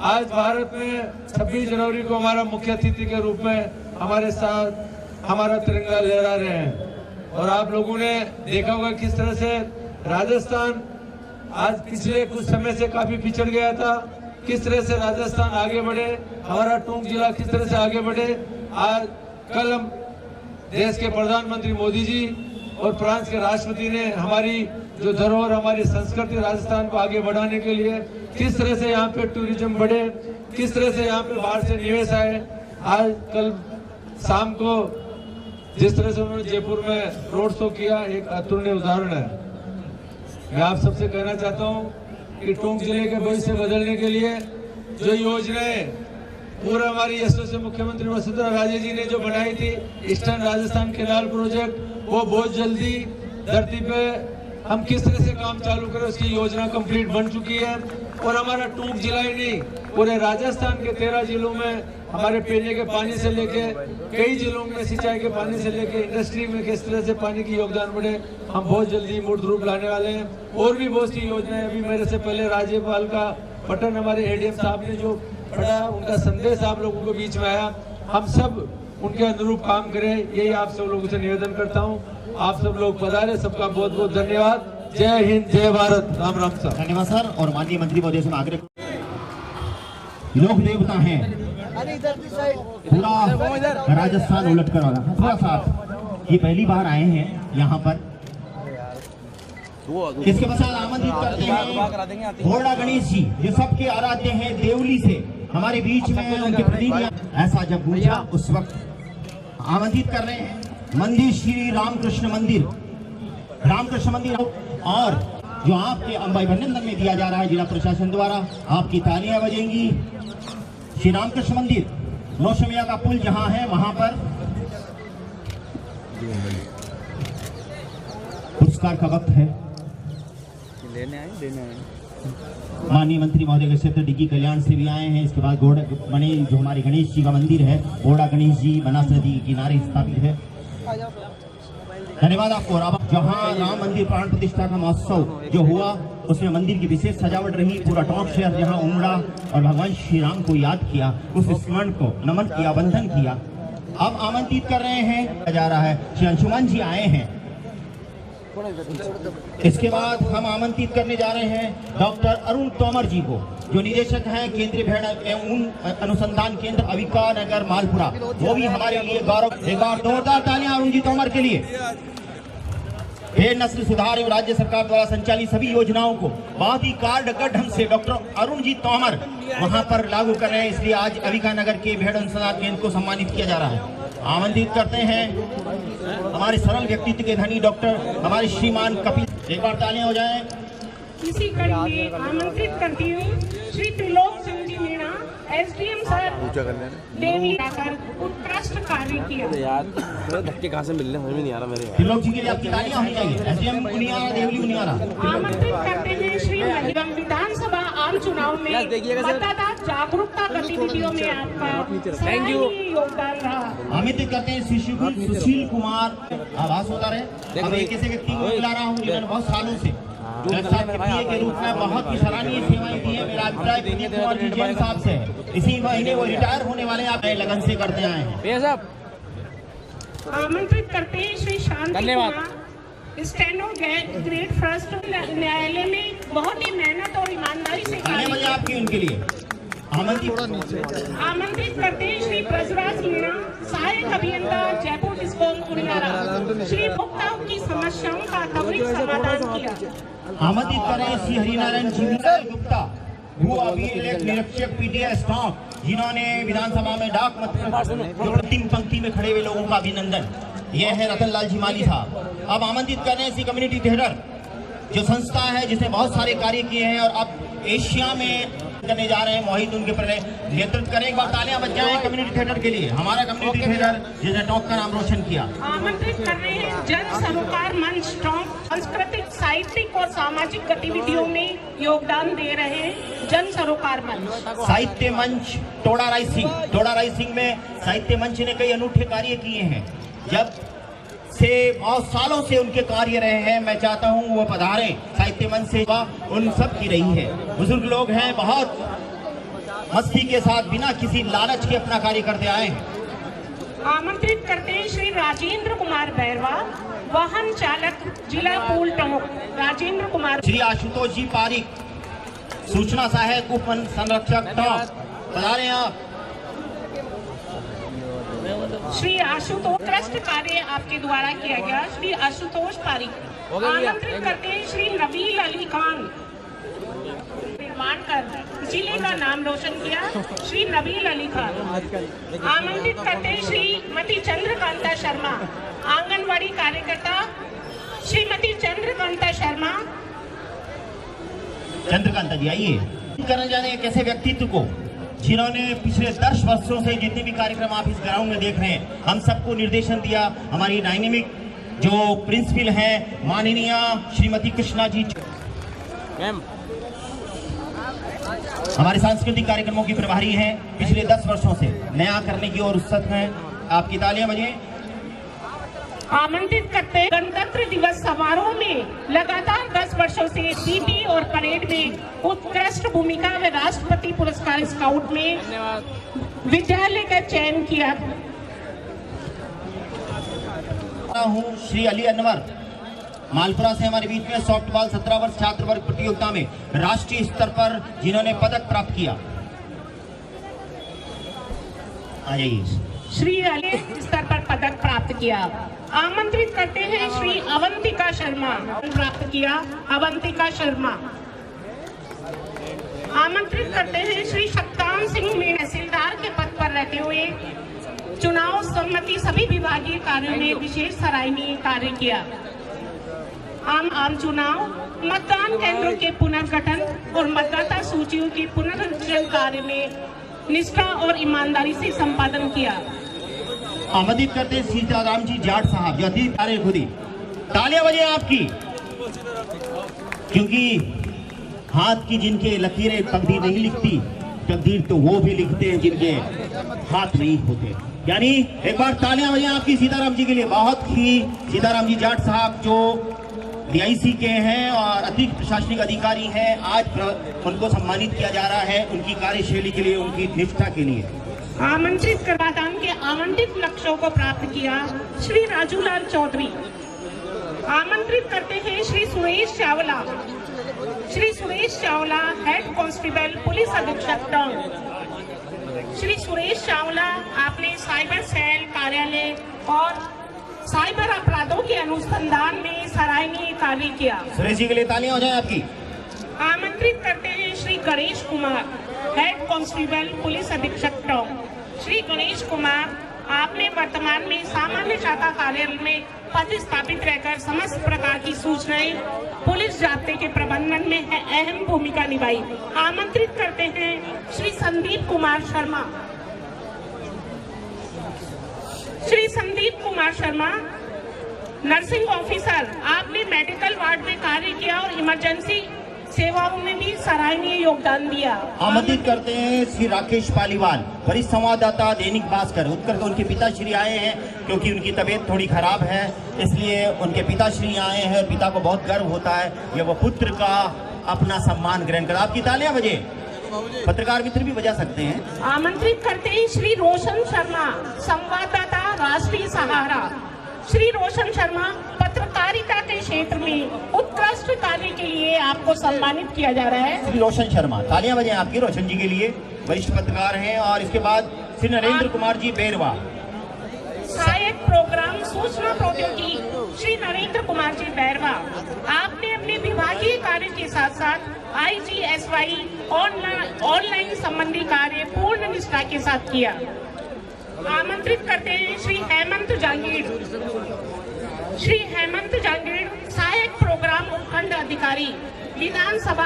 आज भारत में 26 जनवरी को हमारा मुख्य अतिथि के रूप में हमारे साथ हमारा तिरंगा लहरा रहे हैं। और आप लोगों ने देखा होगा किस तरह से राजस्थान आज पिछले कुछ समय से काफी पिछड़ गया था, किस तरह से राजस्थान आगे बढ़े, हमारा टोंक जिला किस तरह से आगे बढ़े। आज कल हम देश के प्रधानमंत्री मोदी जी और फ्रांस के राष्ट्रपति ने हमारी जो धरोहर, हमारी संस्कृति राजस्थान को आगे बढ़ाने के लिए किस तरह से यहाँ पे टूरिज्म बढ़े, किस तरह से यहाँ पे बाहर से निवेश आए। आज कल शाम को जिस तरह से उन्होंने जयपुर में रोड शो किया, एक अतुलनीय उदाहरण है। मैं आप सबसे कहना चाहता हूँ कि टोंक जिले के भविष्य बदलने के लिए जो योजनाएं पूरा हमारी यशस्वी मुख्यमंत्री वसुंधरा राजे जी ने जो बनाई थी, ईस्टर्न राजस्थान कैनाल प्रोजेक्ट, वो बहुत जल्दी धरती पे हम किस तरह से काम चालू करें उसकी योजना कंप्लीट बन चुकी है। और हमारा टोंक जिला ही नहीं, पूरे राजस्थान के 13 जिलों में हमारे पीने के पानी से लेके कई जिलों में सिंचाई के पानी से लेके इंडस्ट्री में किस तरह से पानी की योगदान बढ़े, हम बहुत जल्दी मूर्त रूप लाने वाले हैं। और भी बहुत सी योजनाएं, अभी मेरे से पहले राज्यपाल का पठन हमारे एडीएम साहब ने जो पढ़ा, उनका संदेश आप लोगों के बीच में आया। हम सब उनके अनुरूप काम करें, यही आप सब लोगों से निवेदन करता हूँ। आप सब लोग पधारे, सबका बहुत बहुत धन्यवाद। जय हिंद, जय भारत, राम राम सर। धन्यवाद सर। और माननीय मंत्री महोदय से मैं आग्रह, लोक देवता हैं, पूरा राजस्थान उलट कर वाला। थोड़ा सा आप ये पहली बार आए हैं यहाँ पर, इसके पश्चात आमंत्रित करते हैं भोला गणेश जी, जो सबके आराध्य हैं, देवली से हमारे बीच में उनके प्रतिनिधि। ऐसा जब पूछा उस वक्त आमंत्रित कर रहे हैं मंदिर श्री रामकृष्ण मंदिर, रामकृष्ण मंदिर। और जो आपके अंबाई अभिनंदन में दिया जा रहा है जिला प्रशासन द्वारा, आपकी तालियां बजेंगी। श्री रामकृष्ण मंदिर नौशमिया का पुल जहां है वहां पर पुरस्कार का वक्त है। लेने आए माननीय मंत्री महोदय के क्षेत्र डिग्गी कल्याण से भी आए हैं। इसके बाद घोड़ा बने जो हमारे गणेश जी का मंदिर है, घोड़ा गणेश जी बनास नदी के किनारे स्थापित है। धन्यवाद आपको। और अब जहां राम मंदिर प्राण प्रतिष्ठा का महोत्सव जो हुआ, उसमें मंदिर की विशेष सजावट रही। पूरा टोंक शहर जहां उमड़ा और भगवान श्री राम को याद किया, उस स्मरण को नमन किया, वंदन किया। अब आमंत्रित कर रहे हैं जा रहा है श्री अंशुमन जी आए हैं। इसके बाद हम आमंत्रित करने जा रहे हैं डॉक्टर अरुण तोमर जी को, जो निदेशक हैं केंद्रीय भेड़ एवं ऊन अनुसंधान केंद्र अविका नगर मालपुरा। वो भी हमारे लिए गौरव। एक बार जोरदार तालियां अरुण जी तोमर के लिए। भेड़ नस्ल सुधार एवं राज्य सरकार द्वारा संचालित सभी योजनाओं को बहुत ही कारगर ढंग से डॉक्टर अरुण जी तोमर वहां पर लागू कर रहे हैं, इसलिए आज अविका नगर के भेड़ अनुसंधान केंद्र को सम्मानित किया जा रहा है। आमंत्रित करते हैं हमारे सरल व्यक्तित्व के धनी डॉक्टर हमारे श्रीमान कपिल। एक बार तालियां हो जाएं। इसी कड़ी में आमंत्रित करती हूँ श्री त्रिलोक सिंह जी मीणा, एसडीएम सर, देवी आकर उत्कृष्ट कार्य किया। यार धक्के कहाँ से मिल रहे, समझ में नहीं आ रहा मेरे। त्रिलोक जी के लिए आपकी तालियां होनी चाहिए। एसडीएम उनियारा, देवली उनियारा। आमंत्रित करते हैं श्री विधानसभा आम चुनाव में मतदाता जागरूकता गतिविधियों में आपका सराहनीय योगदान रहा। आमंत्रित करते हैं श्री सुशील कुमार। आवाज होता रहे। अब एक ऐसे व्यक्ति को बुला रहा हूँ जिन्होंने बहुत सालों से के रूप में बहुत ही सराहनीय सेवाएं दी है। मेरा अभिप्राय विनीत कुमार जी जैन साहब से, इसी महीने वो रिटायर होने वाले हैं, आप लगन से करते आए हैं। आमंत्रित करते हैं Shri Shanti Kumar, steno grade first न्यायालय में बहुत ही मेहनत और ईमानदारी से कार्य आपकी उनके लिए आमंत्रित करते हैं श्री ब्रजराज मीणा, सहायक अभियंता जयपुर डिस्कॉम उनियारा। श्री उपभोक्ताओं की समस्याओं का त्वरित समाधान किया। आमंत्रित करें श्री हरिनारायण जी गुप्ता, भू अभिलेख निरीक्षक पीटीआई स्टॉक, जिन्होंने विधानसभा में डाक मत अंतिम पंक्ति में खड़े हुए लोगों का अभिनंदन। यह है रतन लाल जी माली साहब। अब आमंत्रित कर रहे हैं श्री कम्युनिटी थिएटर, जो संस्था है जिसने बहुत सारे कार्य किए हैं और अब एशिया में करने जा रहे हैं। मोहित उनके नेतृत्व करें। एक बार तालियां बज जाएं कम्युनिटी थिएटर के लिए, हमारा कम्युनिटी थिएटर जिसने टोंक का नाम रोशन किया। आमंत्रित कर रहे हैं जन सरोकार मंच टोंक, सांस्कृतिक, साहित्यिक और सामाजिक गतिविधियों में योगदान दे रहे हैं जन सरोकार मंच। साहित्य मंच टोडा राय सिंह में साहित्य मंच ने कई अनूठे कार्य किए हैं। जब से बहुत सालों से उनके कार्य रहे हैं, मैं चाहता हूं वो पधारें। साहित्य मंच से उन सब की रही है। बुजुर्ग लोग हैं, बहुत मस्ती के साथ बिना किसी लालच के अपना कार्य करते आए हैं। आमंत्रित करते हैं श्री राजेंद्र कुमार बैरवा, वाहन चालक, जिला पूल टोंक। राजेंद्र कुमार। श्री आशुतोष जी पारिक, सूचना सहायक उप संरक्षक टोंक, बता रहे हैं आप। श्री आशुतोष, उत्कृष्ट कार्य आपके द्वारा किया गया, श्री आशुतोष पारिक। आमंत्रित करते हैं श्री नबील अली खान, निर्माण कर जिले का नाम रोशन किया, श्री नबील अली खान। आमंत्रित करते हैं श्रीमती चंद्रकांता शर्मा, आंगनवाड़ी कार्यकर्ता, श्रीमती चंद्रकांता शर्मा। चंद्रकांता जी आइए। करने जाने एक ऐसे व्यक्तित्व को जिन्होंने पिछले 10 वर्षों से जितने भी कार्यक्रम आप इस ग्राउंड में देख रहे हैं, हम सबको निर्देशन दिया। हमारी डायनेमिक जो प्रिंसिपल है माननीय श्रीमती कृष्णा जी, मैम हमारे सांस्कृतिक कार्यक्रमों की प्रभारी हैं, पिछले 10 वर्षों से नया करने की ओर उत्सुक हैं। आपकी तालियां बजें। आमंत्रित करते हैं गणतंत्र दिवस समारोह में लगातार 10 वर्षों से डीपी और परेड में उत्कृष्ट भूमिका व राष्ट्रपति पुरस्कार स्काउट में विद्यालय का चयन किया। हूँ श्री अली अनवर, मालपुरा से हमारे बीच में सॉफ्टबॉल 17 वर्ष छात्र वर्ग प्रतियोगिता में राष्ट्रीय स्तर पर जिन्होंने पदक प्राप्त किया। आ जाइए। श्री अली स्तर पर पदक प्राप्त किया। आमंत्रित करते हैं श्री अवंतिका शर्मा, प्राप्त किया, अवंतिका शर्मा। आमंत्रित करते हैं श्री सत्तान सिंह मीणा, तहसीलदार के पद पर रहते हुए चुनाव सम्मति सभी विभागीय कार्यों में विशेष सराहनीय कार्य किया। आम चुनाव, मतदान केंद्रों के पुनर्गठन और मतदाता सूचियों के पुनरीक्षण कार्य में निष्ठा और ईमानदारी से संपादन किया। आमंत्रित करते हैं सीताराम जी जाट साहब, जो अति प्यारे खुदी। तालियां बजे आपकी, क्योंकि हाथ की जिनके लकीरें तकदीर नहीं लिखती, तकदीर तो वो भी लिखते हैं जिनके हाथ नहीं होते। यानी एक बार तालियां बजे आपकी सीताराम जी के लिए। बहुत ही सीताराम जी जाट साहब जो DIC के हैं और अतिरिक्त प्रशासनिक अधिकारी हैं, आज उनको सम्मानित किया जा रहा है उनकी कार्यशैली के लिए, उनकी निष्ठा के लिए। आमंत्रित करवादान के आवंटित लक्ष्यों को प्राप्त किया श्री राजूलाल चौधरी। आमंत्रित करते हैं Shri Suresh Chawla, Shri Suresh Chawla, head constable police अधीक्षक टोंक। श्री सुरेश चावला, आपने साइबर सेल कार्यालय और साइबर अपराधों के अनुसंधान में सराहनीय कार्य किया। सुरेश जी के लिए तालियां हो जाए आपकी। आमंत्रित करते हैं Shri Ganesh Kumar, head constable police अधीक्षक टोंक। श्री गणेश कुमार, आपने वर्तमान में सामान्य शाखा कार्यालय में पदस्थापित रहकर समस्त प्रकार की सूचनाएं पुलिस जाब्ते के प्रबंधन में अहम भूमिका निभाई। आमंत्रित करते हैं श्री संदीप कुमार शर्मा। श्री संदीप कुमार शर्मा, नर्सिंग ऑफिसर, आपने मेडिकल वार्ड में कार्य किया और इमरजेंसी सेवाओं में भी सराहनीय योगदान दिया। आमंत्रित करते हैं श्री राकेश पालीवाल, वरिष्ठ संवाददाता दैनिक भास्कर उत्तर। उनके पिताश्री आए हैं क्योंकि उनकी तबीयत थोड़ी खराब है, इसलिए उनके पिताश्री आए हैं और पिता को बहुत गर्व होता है ये वो पुत्र का अपना सम्मान ग्रहण कर। आपकी तालियां बजे, पत्रकार मित्र भी बजा सकते हैं। आमंत्रित करते हैं श्री रोशन शर्मा, संवाददाता, राष्ट्रीय सहारा। श्री रोशन शर्मा, पत्रकारिता के क्षेत्र में उत्कृष्ट कार्य के लिए आपको सम्मानित किया जा रहा है। श्री रोशन शर्मा, तालियां बजाएं आपकी रोशन जी के लिए, वरिष्ठ पत्रकार हैं। और इसके बाद श्री नरेंद्र कुमार जी बैरवा, सहायक प्रोग्राम सूचना प्रौद्योगिकी, श्री नरेंद्र कुमार जी बैरवा, आपने अपने विभागीय कार्य के साथ साथ IGSY ऑनलाइन संबंधी कार्य पूर्ण निष्ठा के साथ किया। आमंत्रित करते हैं श्री हेमंत जांगीर, श्री हेमंत जांगीर, सहायक प्रोग्राम उपखंड अधिकारी, विधानसभा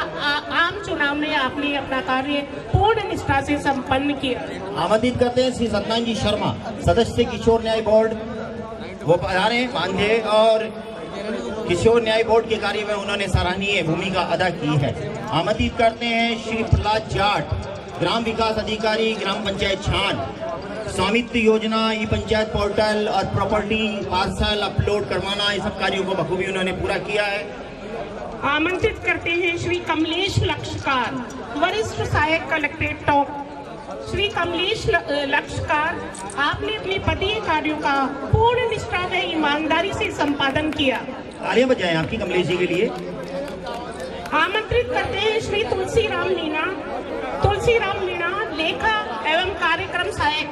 आम चुनाव में आपने अपना कार्य पूर्ण निष्ठा से संपन्न किया। आमंत्रित करते हैं श्री सत्यनारायण जी शर्मा, सदस्य किशोर न्याय बोर्ड, वो पधारे मानदेय और किशोर न्याय बोर्ड के कार्य में उन्होंने सराहनीय भूमिका अदा की है। आमंत्रित करते हैं श्री प्रहलाद जाट, ग्राम विकास अधिकारी, ग्राम पंचायत छान, स्वामित्व योजना, ई पंचायत पोर्टल और प्रॉपर्टी पार्सल अपलोड करवाना, ये सब कार्यों को बखूबी उन्होंने पूरा किया है। आमंत्रित करते हैं श्री कमलेश लक्षकार, वरिष्ठ सहायक कलेक्ट्रेट टोंक। श्री कमलेश लक्षकार, आपने अपने पदीय कार्यों का पूर्ण निष्ठा व ईमानदारी से संपादन किया। तालियां बजाएं आपकी कमलेश जी के लिए। आमंत्रित करते हैं श्री तुलसीराम मीणा, लेखा एवं कार्यक्रम सहायक,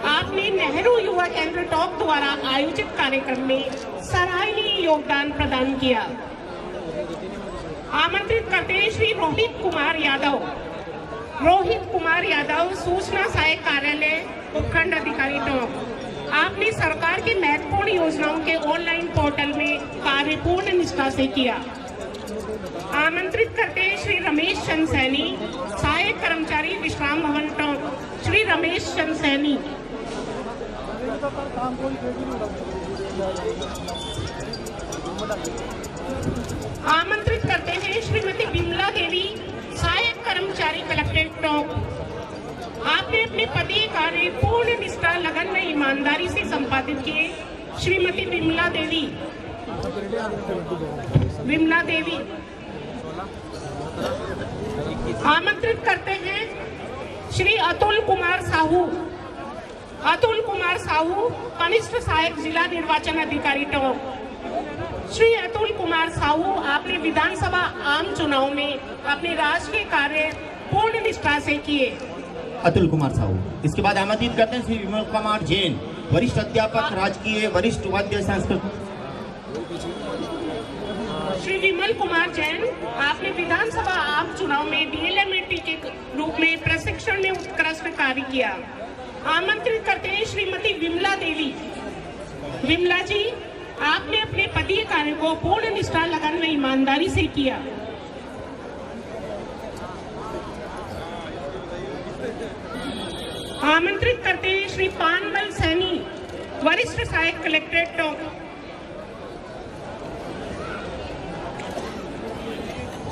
आपने नेहरू युवा केंद्र टॉक द्वारा आयोजित कार्यक्रम में सराहनीय योगदान प्रदान किया। आमंत्रित करते हैं श्री रोहित कुमार यादव, सूचना सहायक कार्यालय, उपखंड अधिकारी टॉक, आपने सरकार की महत्वपूर्ण योजनाओं के ऑनलाइन पोर्टल में कार्य पूर्ण निष्ठा से किया। आमंत्रित करते हैं श्री रमेश चंद सैनी, सहायक कर्मचारी विश्राम भवन टॉक, श्री रमेश चंद सैनी। आमंत्रित करते हैं श्रीमती बिमला देवी, सहायक कर्मचारी कलेक्ट्रेट टॉक, आपने अपने पदीय कार्य पूर्ण निष्ठा, लगन व ईमानदारी से संपादित किए। श्रीमती बिमला देवी। आमंत्रित करते हैं श्री अतुल कुमार साहू, कनिष्ठ सहायक जिला निर्वाचन अधिकारी टॉक। श्री अतुल कुमार साहू, आपने विधानसभा आम चुनाव में अपने राजकीय कार्य पूर्ण निष्ठा से किए। अतुल कुमार साहू। इसके बाद आमंत्रित करते हैं श्री विमल कुमार जैन, वरिष्ठ अध्यापक, राजकीय वरिष्ठ उपाध्याय संस्कृत। श्री विमल कुमार जैन, आपने विधानसभा आम चुनाव में डीएलएमएटी के रूप में प्रशिक्षण में उत्कृष्ट कार्य किया। आमंत्रित करते हैं श्रीमती विमला जी, आपने अपने पदीय कार्य को पूर्ण निष्ठा, लगन व ईमानदारी से किया। आमंत्रित करते हैं श्री पानमल सैनी, वरिष्ठ सहायक कलेक्ट्रेट टॉक।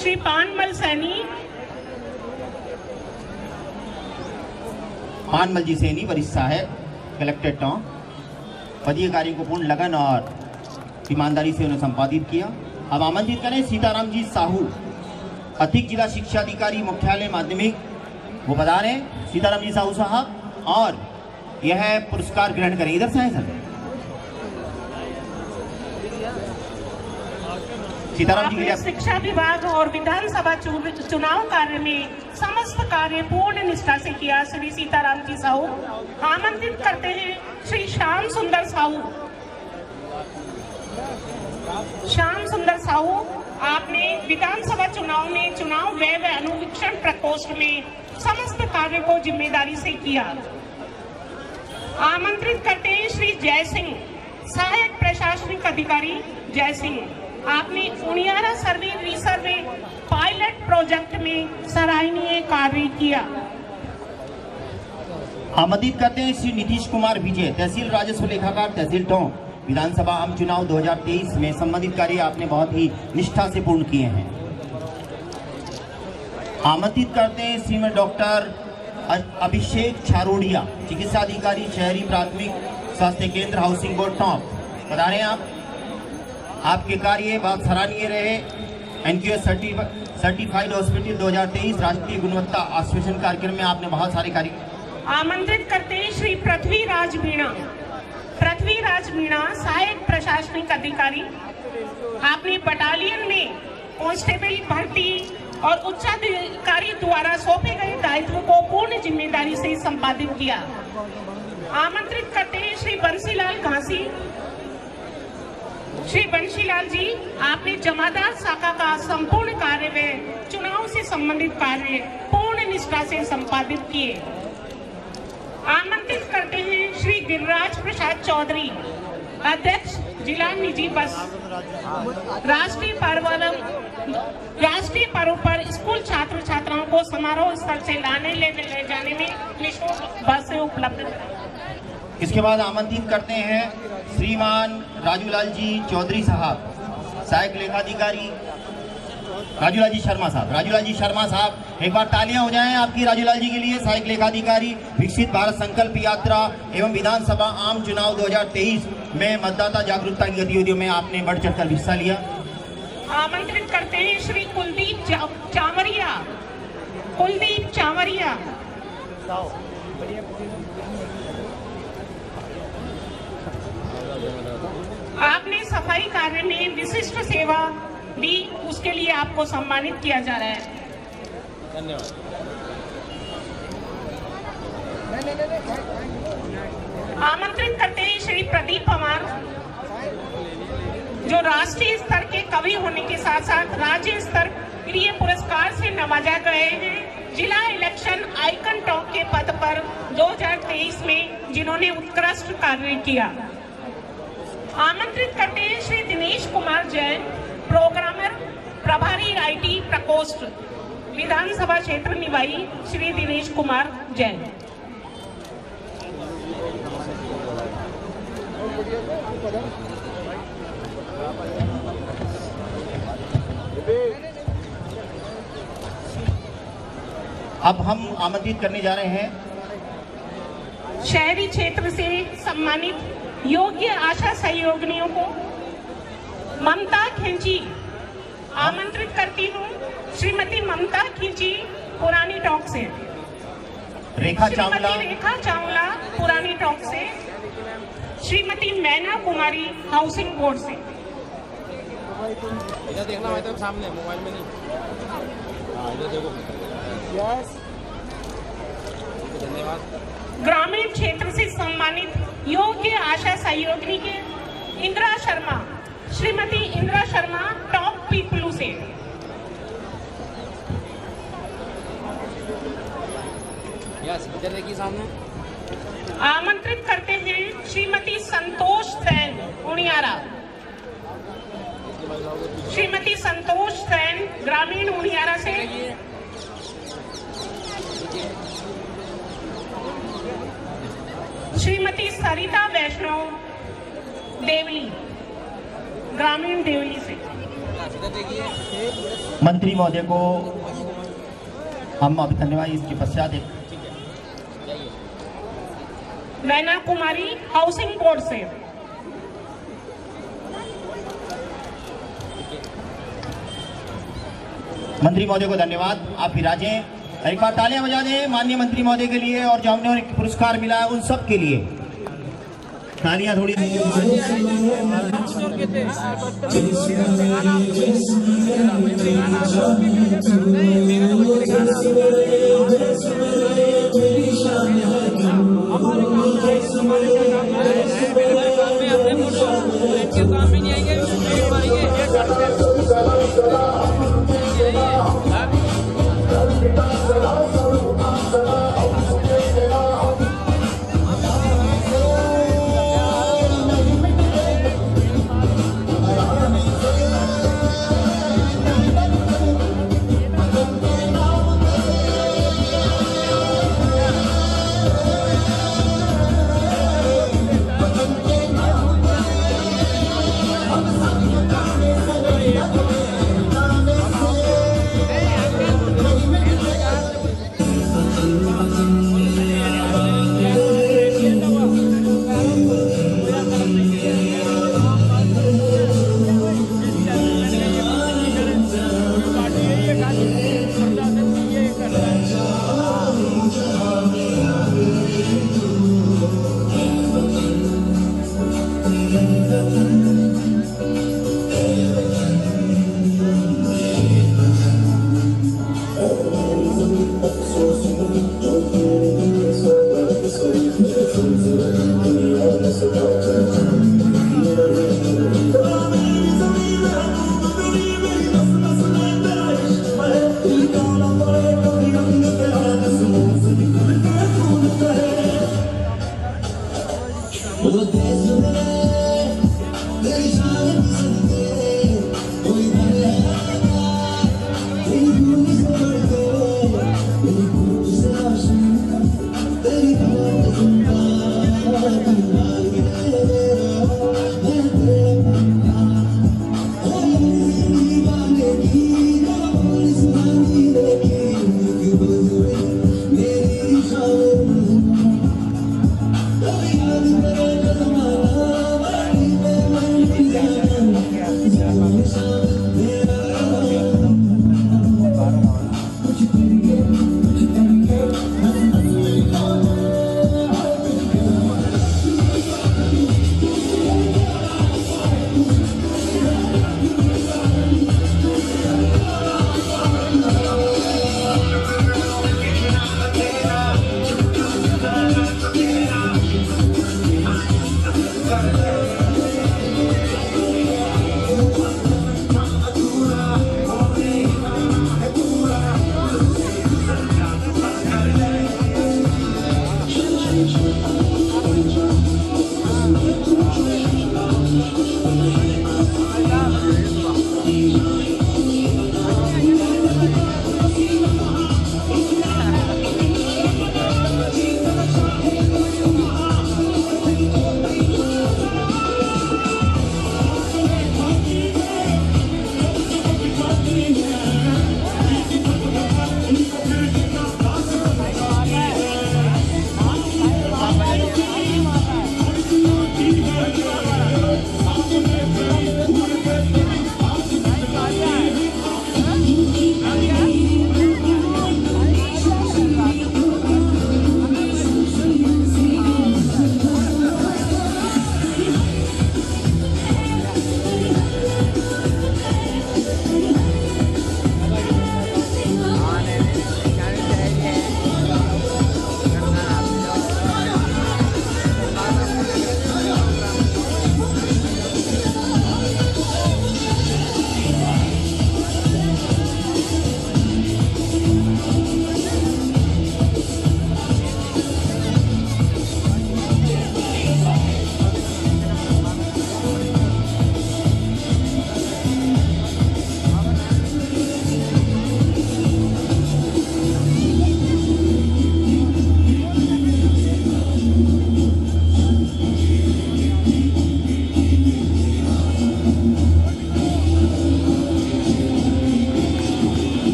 श्री पानमल जी सैनी, वरिष्ठ सहायक कलेक्ट्रेट टॉक, पदीय कार्य को पूर्ण लगन और ईमानदारी से उन्हें संपादित किया। अब आमंत्रित करें सीताराम जी साहू, अतिरिक्त जिला शिक्षा अधिकारी, मुख्यालय माध्यमिक, वो बता रहे हैं सीताराम जी साहू साहब, और यह पुरस्कार ग्रहण करें। इधर से आए सर, सीताराम जी के लिए। शिक्षा विभाग और विधानसभा चुनाव कार्य में समस्त कार्य पूर्ण निष्ठा से किया। श्री सीताराम जी साहू। आमंत्रित करते हैं श्री श्याम सुंदर साहू, आपने विधानसभा चुनाव में चुनाव व्यय व अनुवीक्षण प्रकोष्ठ में समस्त कार्य को जिम्मेदारी से किया। आमंत्रित करते हैं श्री जय सिंह, सहायक प्रशासनिक अधिकारी जय सिंह, आपने उनियारा सर्वे रीसर्वे पायलट प्रोजेक्ट में सराहनीय कार्य किया। आमंत्रित करते हैं श्री नीतीश कुमार विजय, तहसील राजस्व लेखाकार, तहसील टोंक, विधानसभा आम चुनाव 2023 में संबंधित कार्य आपने बहुत ही निष्ठा से पूर्ण किए हैं। आमंत्रित करते हैं श्रीमती डॉक्टर अभिषेक छारोडिया, चिकित्सा अधिकारी, शहरी प्राथमिक स्वास्थ्य केंद्र, हाउसिंग बोर्ड टॉप। बता रहे हैं आपके कार्य बहुत सराहनीय रहे। एनक्यूएस सर्टिफाइड हॉस्पिटल 2023 राष्ट्रीय गुणवत्ता आश्वासन कार्यक्रम में आपने बहुत सारे कार्य। आमंत्रित करते हैं श्री पृथ्वीराज मीणा, सहायक प्रशासनिक अधिकारी, आपने बटालियन में कांस्टेबल भर्ती और उच्चाधिकारी द्वारा सौंपे गए दायित्व को पूर्ण जिम्मेदारी से संपादित किया। आमंत्रित करते हैं श्री बंशीलाल जी, आपने जमादार शाखा का संपूर्ण कार्य व चुनाव से संबंधित कार्य पूर्ण निष्ठा से संपादित किए। आमंत्रित करते हैं श्री गिरिराज प्रसाद चौधरी, अध्यक्ष जिला निजी बस, राष्ट्रीय पर्व पर स्कूल छात्र छात्राओं को समारोह स्थल से लाने ले जाने में निःशुल्क बसें उपलब्ध है। इसके बाद आमंत्रित करते हैं श्रीमान राजूलाल जी चौधरी साहब, सहायक लेखाधिकारी, राजूलाल जी शर्मा साहब, एक बार तालियां हो जाएं आपकी राजूलाल जी के लिए। सहायक लेखाधिकारी, विकसित भारत संकल्प यात्रा एवं विधानसभा आम चुनाव 2023 में मतदाता जागरूकता की गतिविधियों में आपने बढ़ चढ़कर हिस्सा लिया। आमंत्रित करते हैं श्री कुलदीप चावरिया, आपने सफाई कार्य में विशिष्ट सेवा दी, उसके लिए आपको सम्मानित किया जा रहा है। धन्यवाद। आमंत्रित करते हैं श्री प्रदीप पवार, जो राष्ट्रीय स्तर के कवि होने के साथ साथ राज्य स्तर प्रिय पुरस्कार से नवाजा गए हैं, जिला इलेक्शन आइकन टॉप के पद पर 2023 में जिन्होंने उत्कृष्ट कार्य किया। आमंत्रित करते हैं श्री दिनेश कुमार जैन, प्रोग्रामर प्रभारी IT प्रकोष्ठ, विधानसभा क्षेत्र निवाई श्री दिनेश कुमार जैन। अब हम आमंत्रित करने जा रहे हैं शहरी क्षेत्र से सम्मानित योग्य आशा सहयोगिनियों को। ममता खिंची, आमंत्रित करती हूँ श्रीमती ममता खिंची, पुरानी टॉक से। रेखा चावला, श्रीमती रेखा चावला, पुरानी टॉक से। श्रीमती मैना कुमारी, हाउसिंग बोर्ड से। इधर देखना हमारी तरफ सामने, मोबाइल में नहीं। हाँ, इधर देखो। धन्यवाद। ग्रामीण क्षेत्र से सम्मानित योग्य आशा सहयोगिनी के इंदिरा शर्मा, श्रीमती इंदिरा शर्मा, टॉप पीपलू से। यस, इधर देखिए सामने। आमंत्रित करते हैं श्रीमती संतोष सैन, उनियारा। श्रीमती संतोष सैन, ग्रामीण उनियारा से। श्रीमती सरिता वैष्णव, देवली, ग्रामीण देवली से। मंत्री महोदय को हम अब धन्यवाद। इसके पश्चात मैना कुमारी, हाउसिंग बोर्ड से। मंत्री महोदय को धन्यवाद। आप विराजें। एक बार तालियां बजा दें माननीय मंत्री महोदय के लिए, और जो हमने पुरस्कार मिला है उन सब के लिए तालियां थोड़ी।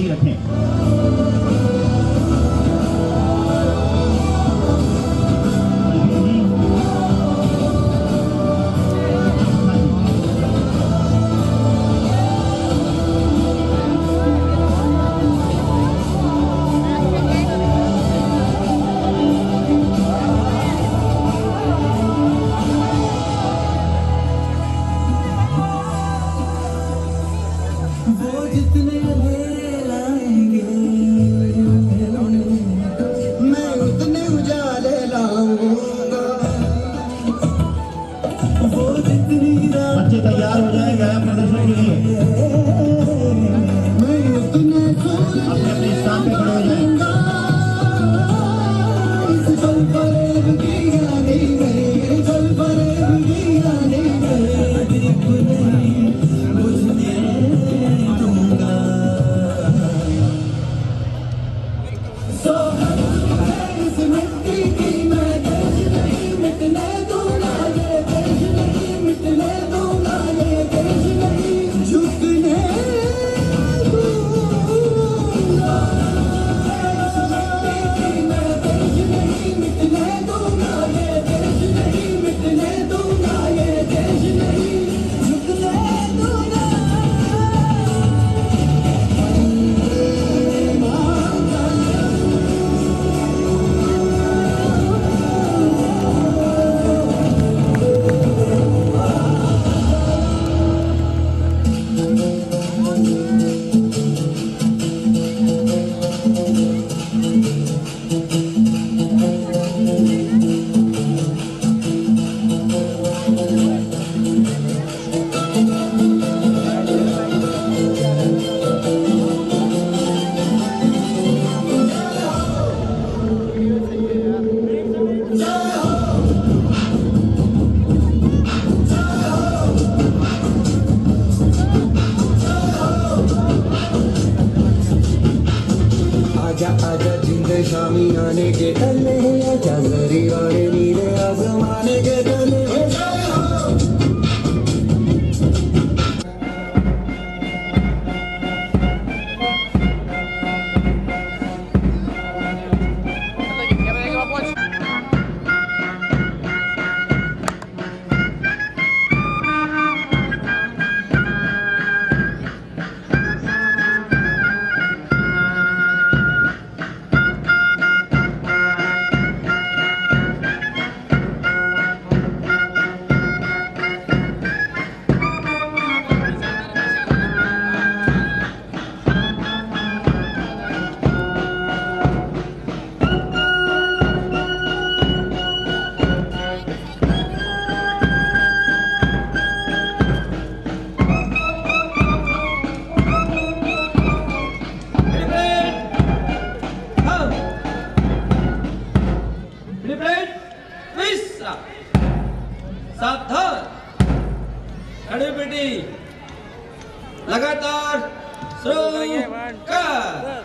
जारी रखें। वो जितने अंधेरे लाएंगे मैं उतने उजाले लाऊंगा। वो जितनी बच्चे तैयार हो जाए गया प्रदर्शन के लिए, मैं उतने अपने अपने स्थान पे खड़े हो जाए। इस पल पर की गाने में पल पर की गाने में दीप नहीं बुझने दूंगा। सो इस मिट्टी की मैं देश नहीं मिटने दूंगा, ये देश नहीं मिटने दूंगा, ये देश नहीं झुकने दूंगा। इस मिट्टी की मैं देश नहीं मिटने दूंगा, ये देश नहीं मिटने दूंगा, ये देश नहीं झुकने दूंगा। आजा आजा जिंदे शामी आने के तले, आजा जरी वाले नीले आसमाने के तले। सावधान, खड़ी बेटी, लगातार शुरू कर।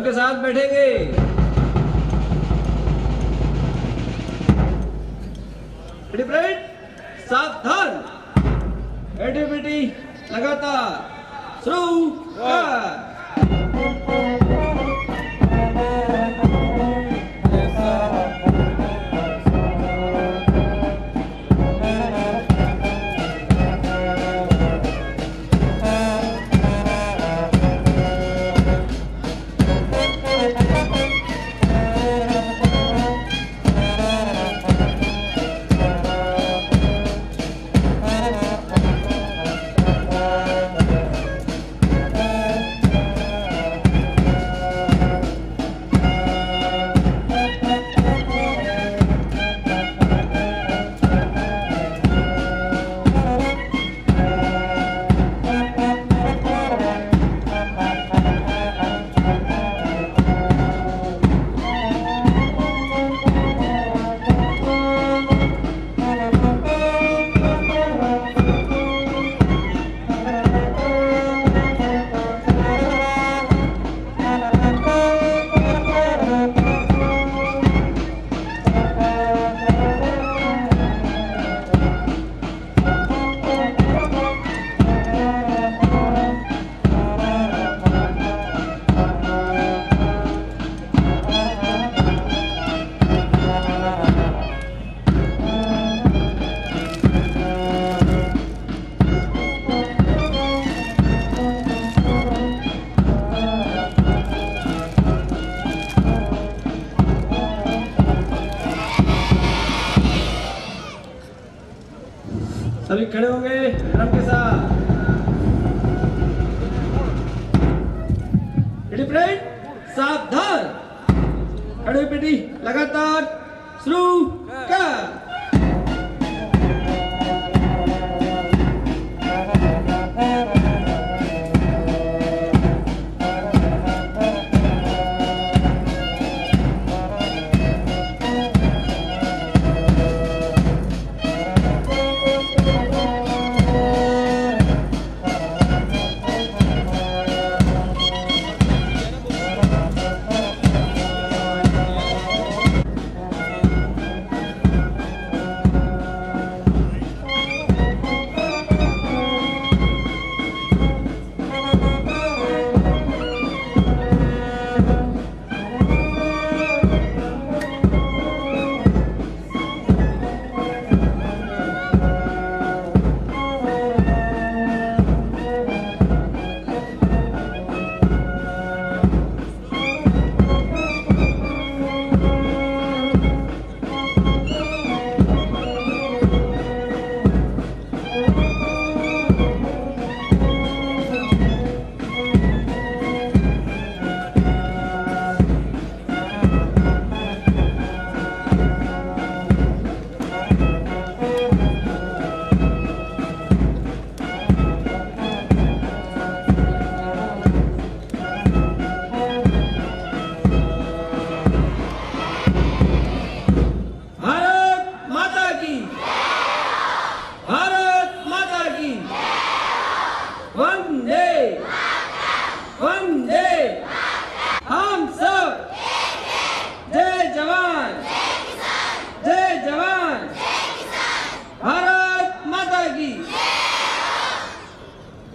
ड्रम के साथ बैठेंगे। सावधान, एक्टिविटी लगातार शुरू कर। सभी खड़े होंगे ड्रम के साथ। सावधान, खड़े बेटी लगातार शुरू कर।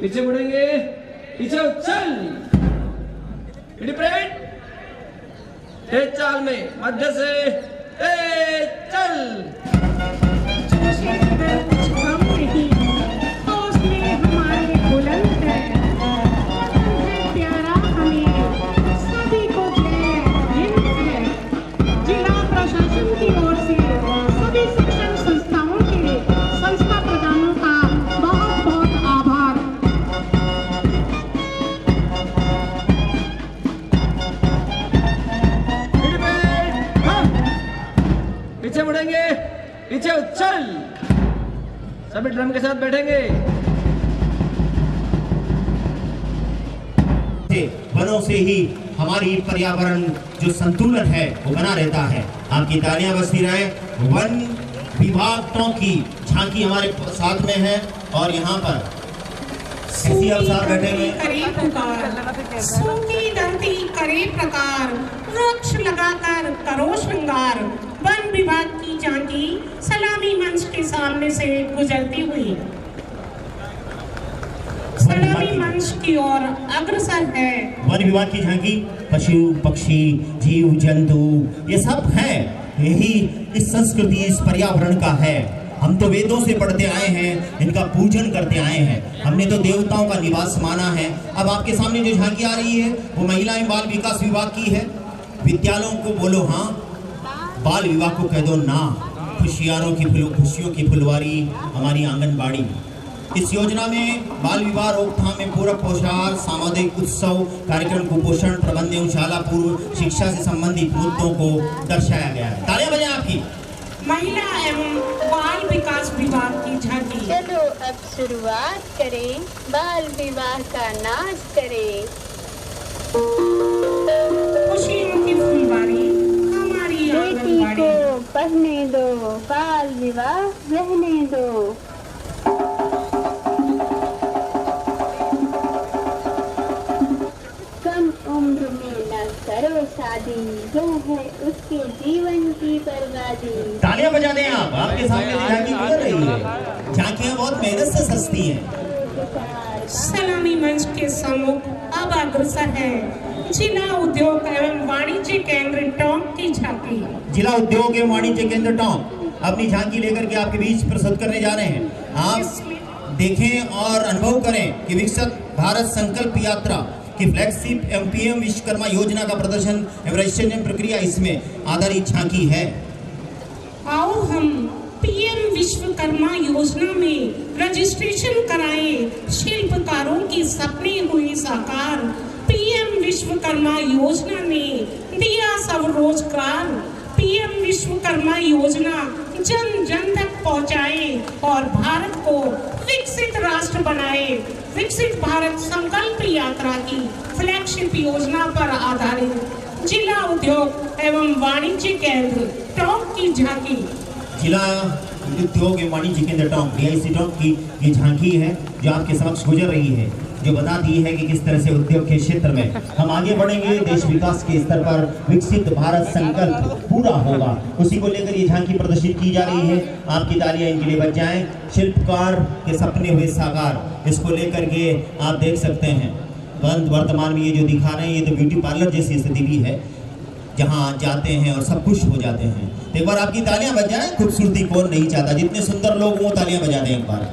पीछे मुड़ेंगे, पीछे उछल, तेज चाल में मध्य से तेज चल। जो क्षेत्र कुछ कम नहीं तो उसमें हमारे बुलंद है, प्यारा हमें सभी को जय हिंद है। जिला प्रशासन की ओर से सभी शिक्षण संस्थाओं के संस्था प्रधानों का बहुत बहुत आभार। पीछे मुड़ेंगे, पीछे उछल, सभी ड्रम के साथ बैठेंगे। वनों से ही हमारी पर्यावरण जो संतुलन है वो बना रहता है। आपकी तालियां बजती रहे। वन विभागों की झांकी हमारे साथ में है और यहाँ पर ऐसी अवसर बैठे हुए। सुनी धरती करे प्रकार, वृक्ष लगाकर करो श्रृंगार। वन विभाग की झांकी सलामी मंच के सामने से गुजरती हुई सलामी मंच की ओर अग्रसर है। वन विभाग की झांकी पशु पक्षी जीव जंतु ये सब है, यही इस संस्कृति इस पर्यावरण का है। हम तो वेदों से पढ़ते आए हैं, इनका पूजन करते आए हैं, हमने तो देवताओं का निवास माना है। अब आपके सामने जो झांकी आ रही है वो महिला एवं बाल विकास विभाग की है। विद्यालयों को बोलो हाँ, बाल विभाग को कह दो ना। खुशियों की फुलवारी हमारी आंगनबाड़ी। इस योजना में बाल विवाह रोकथाम में पूरक पोषाहार, सामाजिक उत्सव कार्यक्रम, कुपोषण प्रबंध एवं शाला पूर्व शिक्षा से संबंधित मुद्दों को दर्शाया गया है। तालियां बजाएं आपकी। महिला एवं बाल विकास विभाग की झांकी। चलो अब शुरुआत करें, बाल विवाह का नाच करें। खुशियों की फुलवारी हमारी बेटी आंगनबाड़ी। को पढ़ने दो, बाल विवाह रहने दो। कम उम्र में न करो शादी, यह है उसके जीवन की बर्बादी। तालियां बजा दें आप। आपके सामने झांकी गुजर रही है। झांकियां बहुत मेहनत से सजती हैं। सलामी मंच के सम्मुख अब अग्रसर है जिला उद्योग एवं वाणिज्य केंद्र टोंक की झांकी। जिला उद्योग एवं वाणिज्य केंद्र टोंक अपनी झांकी लेकर के आपके बीच प्रस्तुत करने जा रहे हैं। आप देखें और अनुभव करें कि विकसित भारत संकल्प यात्रा की फ्लैगशिप एवं पीएम विश्वकर्मा योजना का प्रदर्शन एवं रजिस्ट्रेशन प्रक्रिया इसमें आधारित झांकी है। आओ हम पीएम विश्वकर्मा योजना में रजिस्ट्रेशन कराएं, शिल्पकारों की सपने हुई साकार। पीएम विश्वकर्मा योजना ने दिया सब रोजगार। पीएम विश्वकर्मा योजना जन जन तक पहुंचाए और भारत को विकसित राष्ट्र बनाए। विकसित भारत संकल्प यात्रा की फ्लैगशिप योजना पर आधारित जिला उद्योग एवं वाणिज्य केंद्र टोंक की झांकी। जिला उद्योग एवं वाणिज्य केंद्र टोंक DIC टोंक की ये झांकी है जो आपके समक्ष गुजर रही है, जो बताती है कि किस तरह से उद्योग के क्षेत्र में हम आगे बढ़ेंगे, देश विकास के स्तर पर विकसित भारत संकल्प पूरा होगा। उसी को लेकर ये झांकी प्रदर्शित की जा रही है। आपकी तालियां इनके लिए बज जाएं। शिल्पकार के सपने हुए साकार, इसको लेकर के आप देख सकते हैं। वर्तमान में ये जो दिखा रहे हैं ये तो ब्यूटी पार्लर जैसी स्थिति भी है, जहाँ जाते हैं और सब खुश हो जाते हैं। तो एक बार आपकी तालियां बज जाएं। खूबसूरती कौन नहीं चाहता, जितने सुंदर लोग वो तालियां बजा दें एक बार।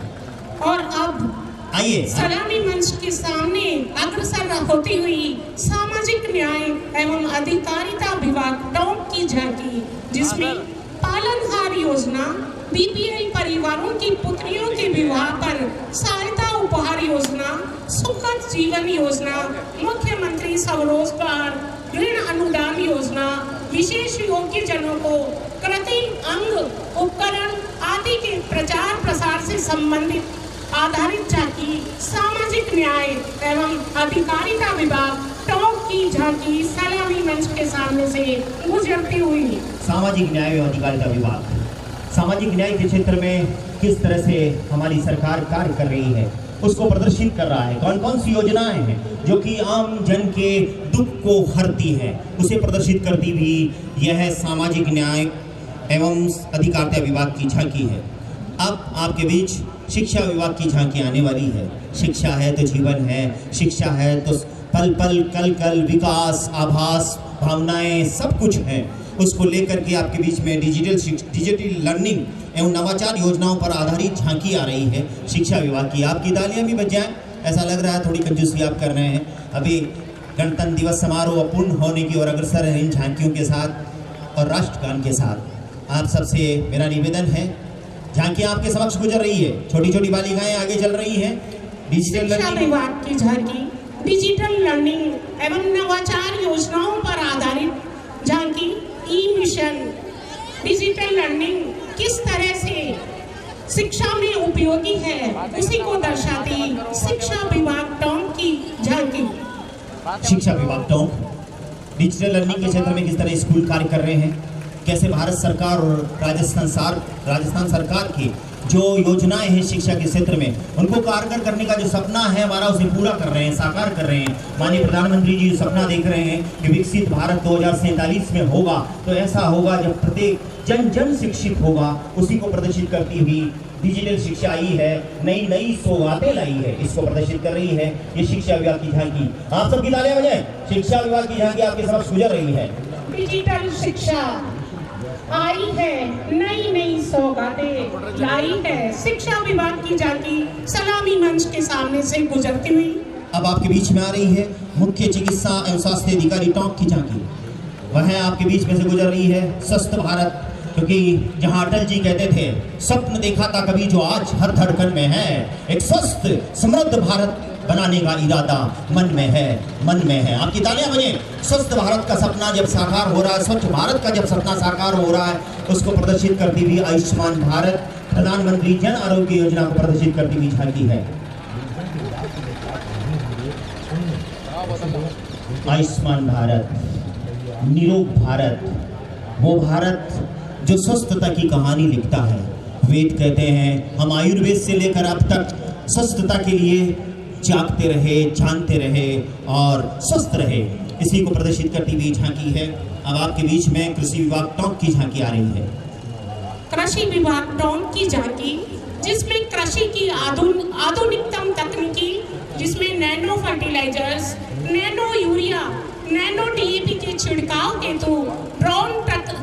और अब आइए सलामी मंच के सामने अग्रसर होती हुई सामाजिक न्याय एवं अधिकारिता विभाग टोंक की झांकी, जिसमें पालनहार योजना, BPL परिवारों की पुत्रियों के विवाह पर सहायता उपहार योजना, सुखद जीवन योजना, मुख्यमंत्री स्वरोजगार ऋण अनुदान योजना, विशेष योग्य जनों को कृत्रिम अंग उपकरण आदि के प्रचार प्रसार से संबंधित आधारित झांकी। सामाजिक न्याय एवं अधिकारिता विभाग टोंक की झांकी सलामी मंच के सामने से गुजरती हुई। सामाजिक न्याय एवं अधिकारिता विभाग सामाजिक न्याय के क्षेत्र में किस तरह से हमारी सरकार कार्य कर रही है उसको प्रदर्शित कर रहा है। कौन कौन सी योजनाएं हैं जो कि आम जन के दुख को हरती है, उसे प्रदर्शित करती भी यह सामाजिक न्याय एवं अधिकारिता विभाग की झांकी है। अब आपके बीच शिक्षा विभाग की झांकी आने वाली है। शिक्षा है तो जीवन है, शिक्षा है तो पल पल कल कल विकास, आभास, भावनाएं सब कुछ है। उसको लेकर के आपके बीच में डिजिटल लर्निंग एवं नवाचार योजनाओं पर आधारित झांकी आ रही है शिक्षा विभाग की। आपकी तालियां भी बज जाएं। ऐसा लग रहा है थोड़ी कंजूसी आप कर रहे हैं। अभी गणतंत्र दिवस समारोह पूर्ण होने की ओर अग्रसर है इन झांकियों के साथ और राष्ट्रगान के साथ। आप सबसे मेरा निवेदन है, झांकियां आपके समक्ष गुजर रही है, छोटी छोटी बालिकाएं आगे चल रही हैं। डिजिटल शिक्षा विभाग की झांकी डिजिटल लर्निंग एवं नवाचार योजनाओं पर आधारित झांकी। ई मिशन डिजिटल लर्निंग किस तरह से शिक्षा में उपयोगी है उसी को दर्शाती शिक्षा विभाग टोंक की झांकी। शिक्षा विभाग टोंक डिजिटल लर्निंग के क्षेत्र में किस तरह स्कूल कार्य कर रहे हैं, कैसे भारत सरकार और राजस्थान सरकार की जो योजनाएं हैं शिक्षा के क्षेत्र में, उनको कारगर करने का जो सपना है हमारा, उसे पूरा कर रहे हैं, साकार कर रहे हैं। माननीय प्रधानमंत्री जी सपना देख रहे हैं कि विकसित भारत 2047 में होगा, तो ऐसा होगा जब प्रत्येक जन जन शिक्षित होगा। उसी को प्रदर्शित करती हुई डिजिटल शिक्षा आई है, नई नई सौगातें लाई है, इसको प्रदर्शित कर रही है ये शिक्षा विभाग की झांकी। आप सबकी तालियां बजाएं। शिक्षा विभाग की झांकी आपके समक्ष गुजर रही है। डिजिटल शिक्षा आई है, नई नई सौगातें लाई है, शिक्षा विभाग की झांकी सलामी मंच के सामने से गुजरती हुई अब आपके बीच में आ रही है मुख्य चिकित्सा एवं स्वास्थ्य अधिकारी टोंक की झांकी। वह आपके बीच में से गुजर रही है स्वस्थ भारत, क्योंकि जहां अटल जी कहते थे स्वप्न देखा था कभी जो आज हर धड़कन में है, एक स्वस्थ समृद्ध भारत बनाने का इरादा मन में है, मन में है। आपकी तालियां बजें। स्वस्थ भारत का सपना जब साकार हो रहा है, स्वच्छ भारत का जब सपना साकार हो रहा है, उसको प्रदर्शित करती हुई आयुष्मान भारत प्रधानमंत्री जन आरोग्य योजना को प्रदर्शित करती हुई झांकी है। आयुष्मान भारत, निरोग भारत, वो भारत जो स्वस्थता की कहानी लिखता है। वेद कहते हैं हम आयुर्वेद से लेकर अब तक स्वस्थता के लिए जागते रहे, जानते रहे और स्वस्थ रहे। इसी को प्रदर्शित करती हुई झांकी है। अब आपके बीच में कृषि विभाग टोंक की झांकी आ रही है। कृषि विभाग टोंक की झांकी, जिसमें कृषि की आधुनिकतम तकनीकी, जिसमें nano fertilisers, nano urea, nano DAP के छिड़काव हेतु ड्रोन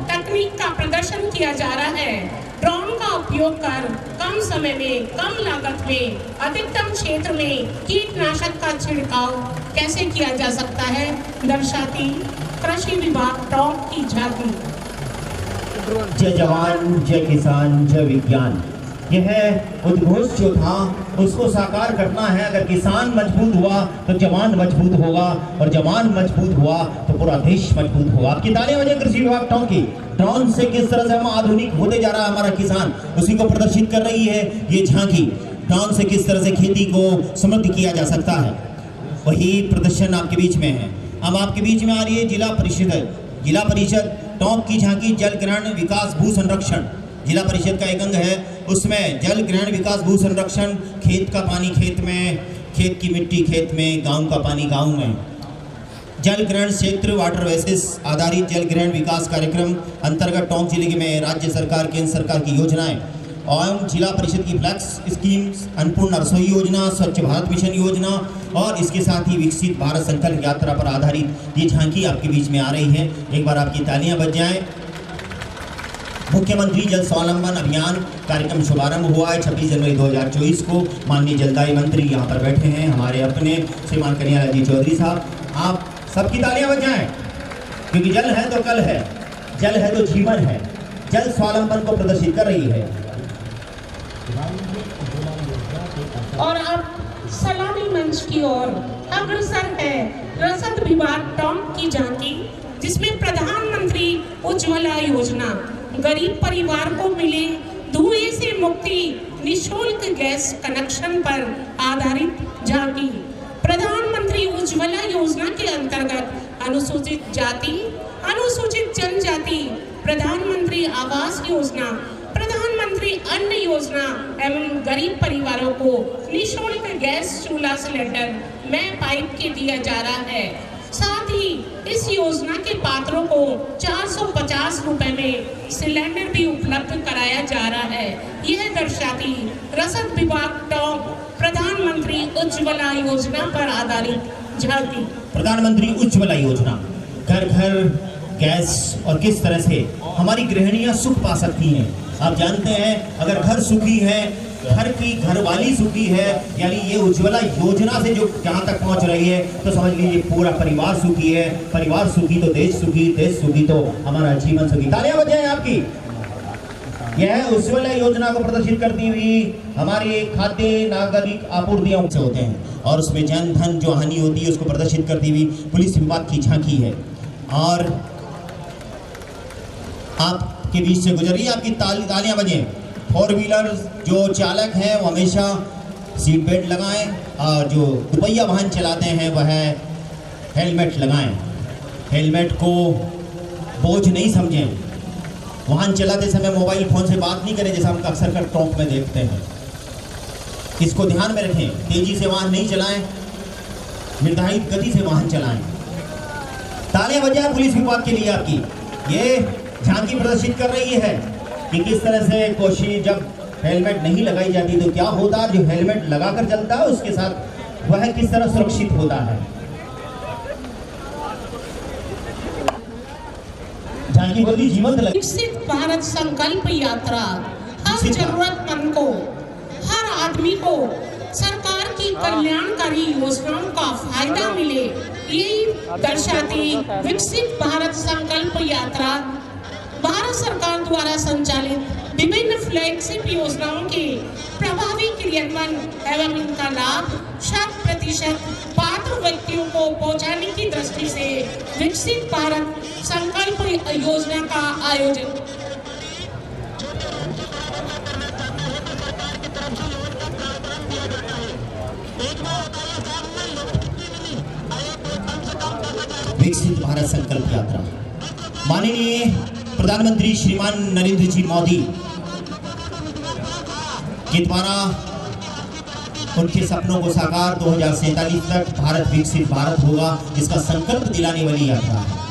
तकनीक का प्रदर्शन किया जा रहा है। ड्रोन का उपयोग कर कम समय में, कम लागत में, अधिकतम क्षेत्र में कीटनाशक का छिड़काव कैसे किया जा सकता है, दर्शाती कृषि विभाग टोंक की झांकी। जय जवान, जय किसान, जय विज्ञान, यह उद्घोष जो था उसको साकार करना है। अगर किसान मजबूत हुआ तो जवान मजबूत होगा, और जवान मजबूत हुआ तो पूरा देश मजबूत होगा। आपकी तालियां बजाएं कृषि विभाग टोंक की। ड्रोन से किस तरह से हम आधुनिक होते जा रहा है हमारा किसान, उसी को प्रदर्शित कर रही है ये झांकी। ड्रोन से किस तरह से खेती को समृद्ध किया जा सकता है, वही प्रदर्शन आपके बीच में है। अब आपके बीच में आ रही है जिला परिषद टोंक की झांकी। जल ग्रहण विकास भू संरक्षण जिला परिषद का एक अंग है, उसमें जल ग्रहण विकास भू संरक्षण, खेत का पानी खेत में, खेत की मिट्टी खेत में, गांव का पानी गांव में। जल ग्रहण क्षेत्र वाटर बेसिस आधारित जल ग्रहण विकास कार्यक्रम अंतर्गत टोंक जिले में राज्य सरकार केंद्र सरकार की योजनाएं एवं जिला परिषद की फ्लैक्स स्कीम्स, अन्नपूर्णा रसोई योजना, स्वच्छ भारत मिशन योजना और इसके साथ ही विकसित भारत संकल्प यात्रा पर आधारित ये झांकी आपके बीच में आ रही है। एक बार आपकी तालियां बज जाएं। मुख्यमंत्री जल स्वावलंबन अभियान कार्यक्रम शुभारंभ हुआ है 26 जनवरी 2024 को। माननीय जलदायी मंत्री यहाँ पर बैठे हैं, हमारे अपने श्रीमान कन्हैया जी चौधरी साहब। आप सबकी तालियां बज जाएं, क्योंकि जल है तो कल है, जल है तो जीवन है। जल स्वावलंबन को प्रदर्शित कर रही है। और अब सलामी मंच की ओर अग्रसर है रसद विभाग टोंक की झांकी, जिसमें प्रधानमंत्री उज्ज्वला योजना, गरीब परिवार को मिले धुएं से मुक्ति, निःशुल्क गैस कनेक्शन पर आधारित झांकी। प्रधानमंत्री उज्ज्वला योजना के अंतर्गत अनुसूचित जाति, अनुसूचित जनजाति, प्रधानमंत्री आवास योजना, प्रधानमंत्री अन्न योजना एवं गरीब परिवारों को निःशुल्क गैस चूल्हा सिलेंडर में पाइप के दिया जा रहा है। साथ ही इस योजना के पात्रों को 450 रुपए में सिलेंडर भी उपलब्ध कराया जा रहा है। यह दर्शाती रसद विभाग टोंक प्रधानमंत्री उज्ज्वला योजना पर आधारित झांकी। प्रधानमंत्री उज्ज्वला योजना, घर घर गैस और किस तरह से हमारी गृहिणियां सुख पा सकती हैं। आप जानते हैं अगर घर सुखी है, घर की घरवाली सुखी है, यानी ये उज्ज्वला योजना से जो जहाँ तक पहुँच रही है, तो समझ लीजिए पूरा परिवार सुखी है। परिवार सुखी तो देश सुखी, देश सुखी तो हमारा जीवन सुखी। तालियां बजाएं आपकी। यह उज्ज्वला योजना को प्रदर्शित करती हुई हमारी खाद्य नागरिक आपूर्तियों से होते हैं, और उसमें जन धन जो हानि होती है उसको प्रदर्शित करती हुई पुलिस विभाग की झांकी है। और आपके बीच से गुजर रही है, आपकी तालियां बजें। 4 व्हीलर जो चालक हैं वो हमेशा सीट बेल्ट लगाएं, और जो दुपहिया वाहन चलाते हैं वह हेलमेट लगाएं। हेलमेट को बोझ नहीं समझें, वाहन चलाते समय मोबाइल फोन से बात नहीं करें, जैसा हम अक्सर कर टॉप में देखते हैं। इसको ध्यान में रखें, तेजी से वाहन नहीं चलाएं, निर्धारित गति से वाहन चलाएं। तालियां बजाएं पुलिस विभाग के लिए आपकी। ये झांकी प्रदर्शित कर रही है कि किस तरह से कोशिश, जब हेलमेट नहीं लगाई जाती तो क्या होता है, जो हेलमेट लगाकर चलता है उसके साथ वह किस तरह सुरक्षित होता है। झांकी बोली जीवंत लगे। विकसित भारत संकल्प यात्रा हर जरूरतमंद को, हर आदमी को सरकार की कल्याणकारी योजनाओं का फायदा मिले, यही दर्शाती विकसित भारत संकल्प यात्रा भारत सरकार द्वारा संचालित विभिन्न फ्लैगशिप योजनाओं के प्रभावी क्रियान्वयन एवं इनका लाभ 100% पात्र व्यक्तियों को पहुंचाने की दृष्टि से विकसित भारत संकल्प योजना का आयोजन। विकसित भारत संकल्प यात्रा माननीय प्रधानमंत्री श्रीमान नरेंद्र जी मोदी के द्वारा उनके सपनों को साकार 2047 तक भारत विकसित भारत होगा, इसका संकल्प दिलाने वाली यात्रा है।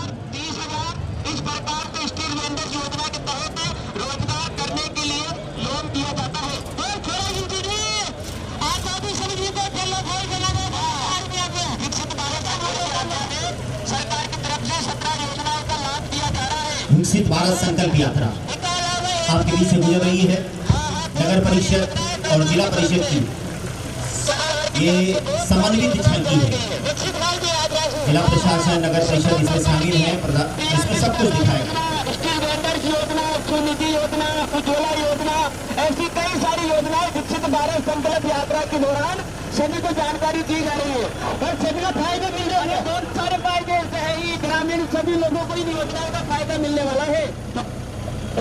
विकसित भारत संकल्प यात्रा आपके बीच से गुजर रही है। नगर परिषद और जिला परिषद की ये समन्वित झांकी है। जिला प्रशासन, नगर परिषद इसमें शामिल है, इसमें सब कुछ दिखाएगा। योजना, उज्ज्वला योजना, ऐसी कई सारी योजनाएं विकसित भारत संकल्प यात्रा के दौरान सभी को जानकारी दी जा रही है और सभी को फायदे मिल रहे हैं। बहुत सारे फायदे है, ग्रामीण सभी लोगों को इन योजनाओं का फायदा मिलने वाला है।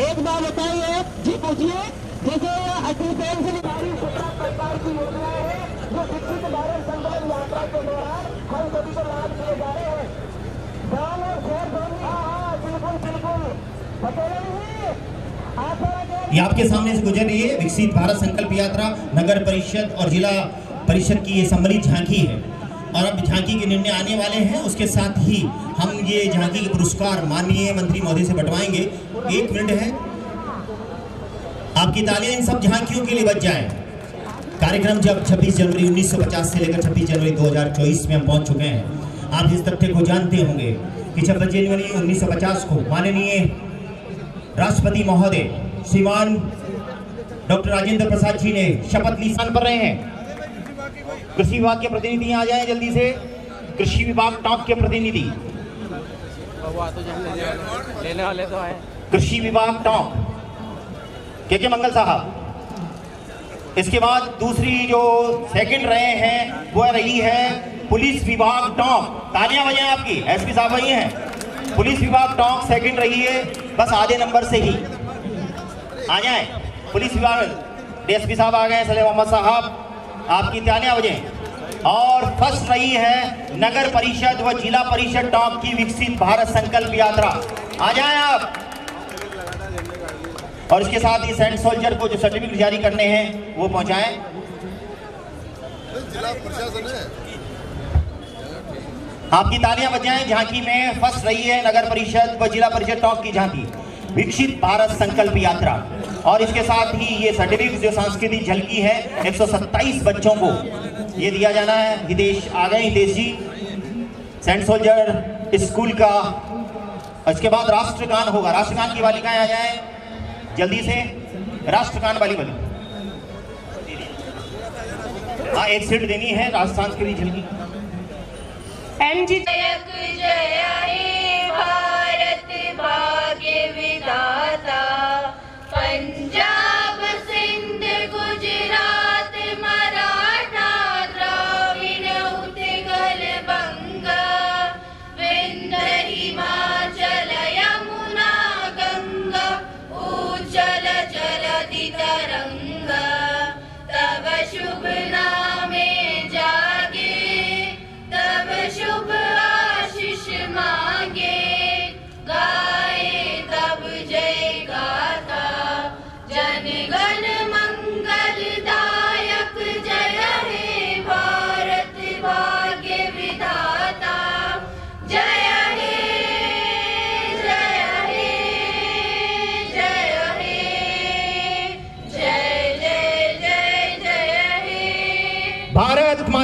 एक बात बताइए जी, पूछिए, जैसे अटल पेंशन सरकार की योजना है जो विकसित भारत संकल्प यात्रा के दौरान हम सभी को लाभ दिए जा रहे हैं। गाँव और शहर दोनों, बिल्कुल बिल्कुल ये आपके सामने से गुजर रही है विकसित भारत संकल्प यात्रा। नगर परिषद और जिला परिषद की ये सम्मिलित झांकी है और अब झांकी के निर्णय आने वाले हैं। उसके साथ ही हम ये झांकी के पुरस्कार माननीय मंत्री महोदय से बंटवाएंगे। 1 मिनट है, आपकी तालियां इन सब झांकियों के लिए बज जाएं। कार्यक्रम जब 26 जनवरी 1950 से लेकर 26 जनवरी 2024 में हम पहुंच चुके हैं। आप इस तथ्य को जानते होंगे कि 26 जनवरी 1950 को माननीय राष्ट्रपति महोदय श्रीमान डॉक्टर राजेंद्र प्रसाद जी ने शपथ ली। स्थान पर रहे हैं। कृषि विभाग के प्रतिनिधि आ जाएं जल्दी से। कृषि विभाग टॉप के प्रतिनिधि, लेने वाले तो आए। कृषि विभाग टॉप के मंगल साहब। इसके बाद दूसरी जो सेकंड रहे हैं वो रही है पुलिस विभाग टॉप। तालियां बजाएं आपकी। एसपी साहब वही हैं। पुलिस विभाग टॉप सेकंड रही है, बस आधे नंबर से ही आ जाए। पुलिस विभाग डीएसपी साहब आ गए, सलेम मोहम्मद साहब, आपकी तालियां बजें। और फर्स्ट रही है नगर परिषद व जिला परिषद टॉप की विकसित भारत संकल्प यात्रा। आ जाएं आप। और इसके साथ ही सेंट सोल्जर को जो सर्टिफिकेट जारी करने हैं वो पहुंचाएं। जिला प्रशासन है। आपकी तालियां बजाएं। झांकी में फर्स्ट रही है नगर परिषद व जिला परिषद टॉप की झांकी विकसित भारत संकल्प यात्रा। और इसके साथ ही ये सर्टिफिकेट जो सांस्कृतिक झलकी है 127 बच्चों को ये दिया जाना है। हितेश आ गए, हितेश जी, सेंट सोल्जर स्कूल का। इसके बाद राष्ट्रगान होगा। राष्ट्रगान की बालिकाएं आ जाएं जल्दी से। राष्ट्रगान वाली बनी, हाँ, एक सीट देनी है राजस्थान के लिए झलकी। जय हे भारत भाग्य विधाता, पंजाब सिंध गुजरात मराठा द्राविड़ उत्कल बंगा, विंध्य हिमाचल यमुना गंगा, उज्जल जलधि तरंगा, तब शुभ नामे जागे, तब शुभ आशीष मांगे, गाए तब जय गा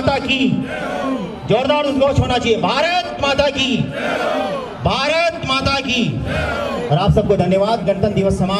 माता की। जोरदार उद्घोष होना चाहिए, भारत माता की, भारत माता की। और आप सबको धन्यवाद। गणतंत्र दिवस समारोह